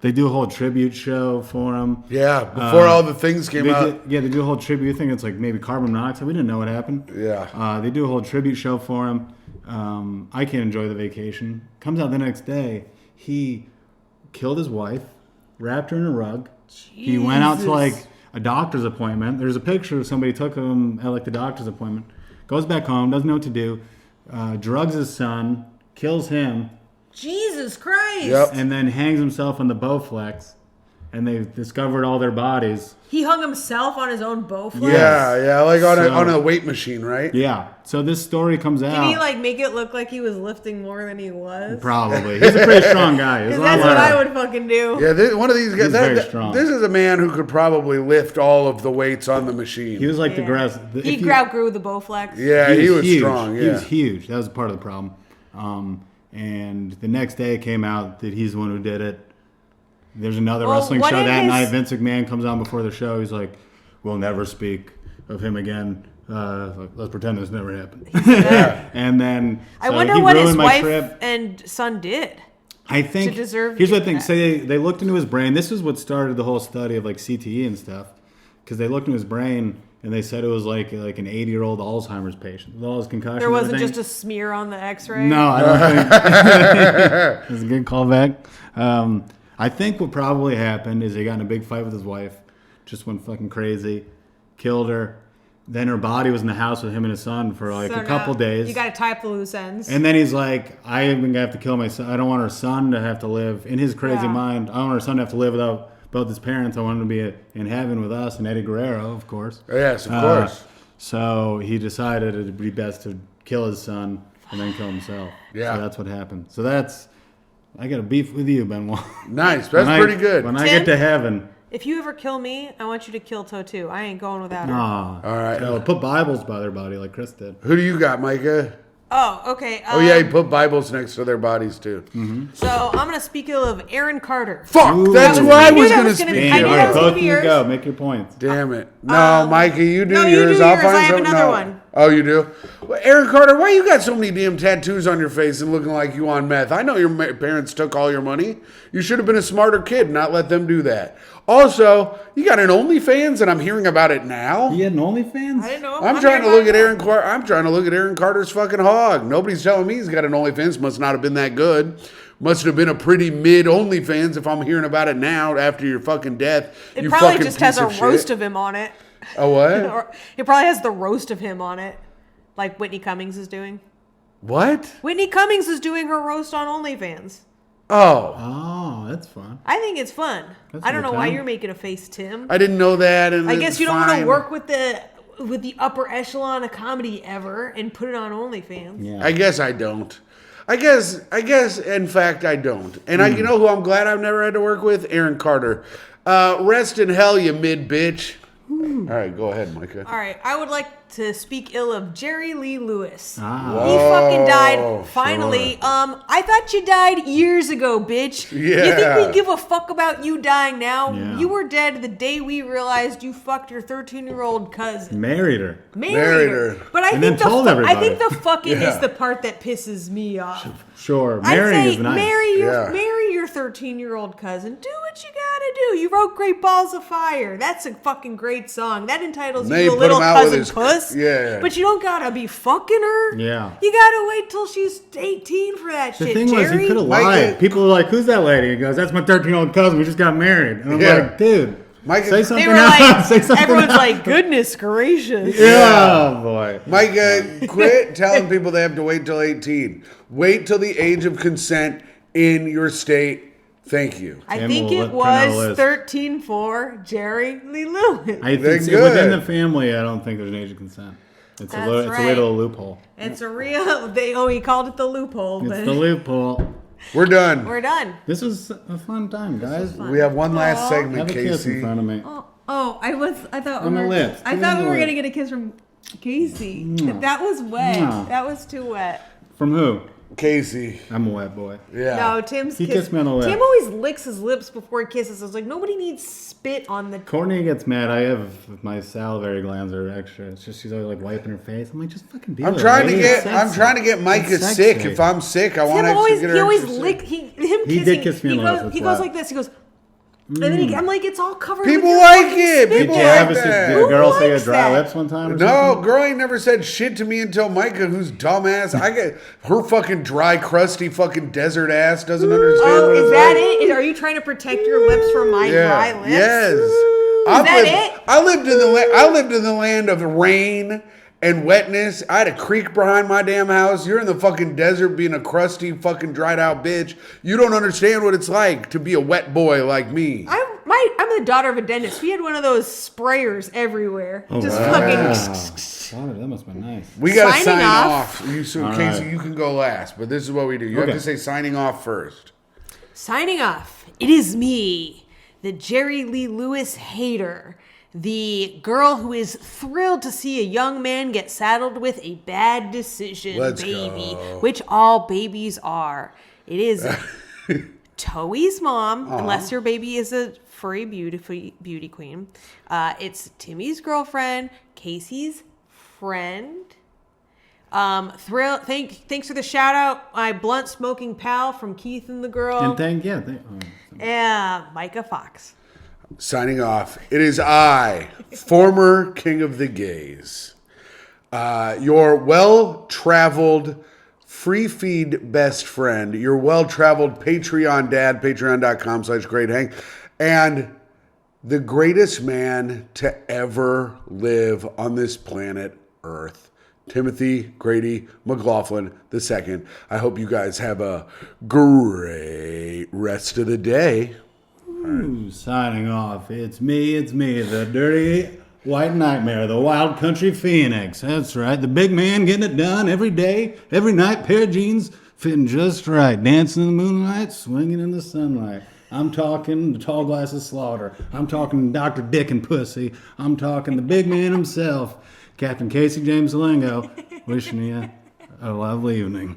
They do a whole tribute show for him. Yeah, before all the things came out. They do a whole tribute thing. It's like maybe carbon monoxide. We didn't know what happened. Yeah. They do a whole tribute show for him. I can't enjoy the vacation. Comes out the next day. He killed his wife, wrapped her in a rug. Jesus. He went out to like a doctor's appointment. There's a picture of somebody took him at like the doctor's appointment. Goes back home, doesn't know what to do. Drugs his son, kills him. Jesus Christ. Yep. And then hangs himself on the Bowflex. And they discovered all their bodies. He hung himself on his own Bowflex? Yeah, like on a weight machine, right? Yeah. So this story comes out. Did he like make it look like he was lifting more than he was? Probably. He's a pretty strong guy. That's what I would fucking do. Yeah, one of these guys. He's very strong. This is a man who could probably lift all of the weights on the machine. He was like the grass. He outgrew the Bowflex. Yeah, he was huge. strong. Yeah. He was huge. That was part of the problem. And the next day it came out that he's the one who did it. There's another wrestling show that night. Vince McMahon comes on before the show. He's like, we'll never speak of him again. Let's pretend this never happened. And then I wonder what his wife and son did. I think to deserve here's what I think. Say they looked into his brain. This is what started the whole study of like CTE and stuff. Because they looked into his brain and they said it was like an 80-year-old Alzheimer's patient with all his concussions. There wasn't just a smear on the X-ray. No, I don't think. That's a good callback. I think what probably happened is he got in a big fight with his wife, just went fucking crazy, killed her. Then her body was in the house with him and his son for like a couple days. You got to tie up the loose ends. And then he's like, I am going to have to kill my son. I don't want our son to have to live, in his crazy mind, I don't want our son to have to live without both his parents. I want him to be in heaven with us and Eddie Guerrero, of course. Yes, of course. So he decided it would be best to kill his son and then kill himself. Yeah. So that's what happened. So I got a beef with you, Benoit. Nice. That's pretty good. When I get to heaven. If you ever kill me, I want you to kill Toe too. I ain't going without her. All right. So put Bibles by their body like Chris did. Who do you got, Myka? Oh, okay. You put Bibles next to their bodies too. Mm-hmm. So I'm going to speak ill of Aaron Carter. Fuck, that's who I was going to speak. I knew that was going to be yours. Go, make your points. Damn it. No, Myka, you do yours. You do yours. I'll find I have another one. Oh, you do? Well, Aaron Carter, why you got so many damn tattoos on your face and looking like you on meth? I know your parents took all your money. You should have been a smarter kid and not let them do that. Also, you got an OnlyFans and I'm hearing about it now? He had an OnlyFans? I didn't know. I'm trying to look at Aaron Carter. I'm trying to look at Aaron Carter's fucking hog. Nobody's telling me he's got an OnlyFans. Must not have been that good. Must have been a pretty mid OnlyFans if I'm hearing about it now after your fucking death. It probably just has a roast of him on it. A what? It probably has the roast of him on it, like Whitney Cummings is doing. What? Whitney Cummings is doing her roast on OnlyFans. Oh, that's fun. I think it's fun. I don't know why you're making a face, Tim. I didn't know that. And I guess you don't want to work with the upper echelon of comedy ever and put it on OnlyFans. Yeah. I guess I don't. I guess. In fact, I don't. And you know who I'm glad I've never had to work with? Aaron Carter. Rest in hell, you mid bitch. All right, go ahead, Myka. All right, I would like to speak ill of Jerry Lee Lewis. Whoa, he fucking died finally. Sure. I thought you died years ago, bitch. Yeah. You think we give a fuck about you dying now? Yeah. You were dead the day we realized you fucked your 13-year-old cousin. Married her. But I think the fucking is the part that pisses me off. Sure, marrying is nice. Marry your 13-year-old cousin. Do it what you gotta do. You wrote Great Balls of Fire. That's a fucking great song. That entitles They you to put Little him out with Cousin his- Puss. Yeah. But you don't gotta be fucking her. Yeah. You gotta wait till she's 18 for that The shit, thing Jerry. was, he could have Mike- lied. People were like, "Who's that lady?" He goes, "That's my 13-year-old cousin. We just got married." And I'm Yeah. like, "Dude, Mike- say something They were else." like, Say something everyone's else. like, goodness gracious. "Yeah, oh boy." Micah, quit telling people they have to wait till 18. Wait till the age of consent in your state. Thank you. I Tim think will it print out a was list. 13 for Jerry Lee Lewis. I They're think good. within the family, I don't think there's an age of consent. It's That's a little, right. it's a little loophole. It's a real. He called it the loophole. It's But the loophole. We're done. we're done. This was a fun time, guys. We have one last segment, Have a kiss in Casey. front of me. I thought On the lips. I Give thought me we were the gonna lip. get a kiss from Casey. That was wet. Mwah. That was too wet. From who? Casey. I'm a wet boy. Yeah. No, Tim's He kiss. kissed me on the lip. Tim always licks his lips before he kisses. I was like, nobody needs spit on the. Courtney gets mad. I have my salivary glands are extra. It's just she's always like wiping her face. I'm like, just fucking do it. I'm trying to lady. get. It's I'm sexy. trying to get Micah It's sick. sexy. If I'm sick, I want Tim to always get her he always extra lick sick. him He kissing. did kiss me on the lips, He that's goes why. like this. He goes. And then I'm like, it's all covered. People with your like fucking it. spit People Did you like have a, that. did a girl say you had likes dry that? lips one time or No, something? girl ain't never said shit to me until Micah, who's dumbass. I get her fucking dry, crusty, fucking desert ass doesn't understand. Oh, what is it's that like. it? Are you trying to protect your lips from my dry lips? Yes. Is I lived in the land of rain and wetness. I had a creek behind my damn house. You're in the fucking desert being a crusty, fucking dried out bitch. You don't understand what it's like to be a wet boy like me. I'm the daughter of a dentist. We had one of those sprayers everywhere. Oh, Just wow. fucking. Wow, that must have been nice. We gotta Signing sign off. off. Casey, right. you can go last, but this is what we do. You have Okay. to say signing off first. Signing off. It is me, the Jerry Lee Lewis hater. The girl who is thrilled to see a young man get saddled with a bad decision, Let's baby. go. Which all babies are. It is Toey's mom, unless your baby is a furry beauty queen. It's Timmy's girlfriend, Casey's friend. Thanks for the shout out, my blunt smoking pal from Keith and the Girl. And Yeah, Myka Fox. Signing off. It is I, former king of the gays, your well-traveled free feed best friend, your well-traveled Patreon dad, patreon.com/greathank, and the greatest man to ever live on this planet Earth, Timothy Grady McLaughlin II. I hope you guys have a great rest of the day. Ooh, signing off. It's me, the dirty white nightmare, the wild country phoenix. That's right. The big man getting it done every day, every night. Pair of jeans fitting just right. Dancing in the moonlight, swinging in the sunlight. I'm talking the tall glass of slaughter. I'm talking Dr. Dick and Pussy. I'm talking the big man himself, Captain Casey James Salengo, wishing you a lovely evening.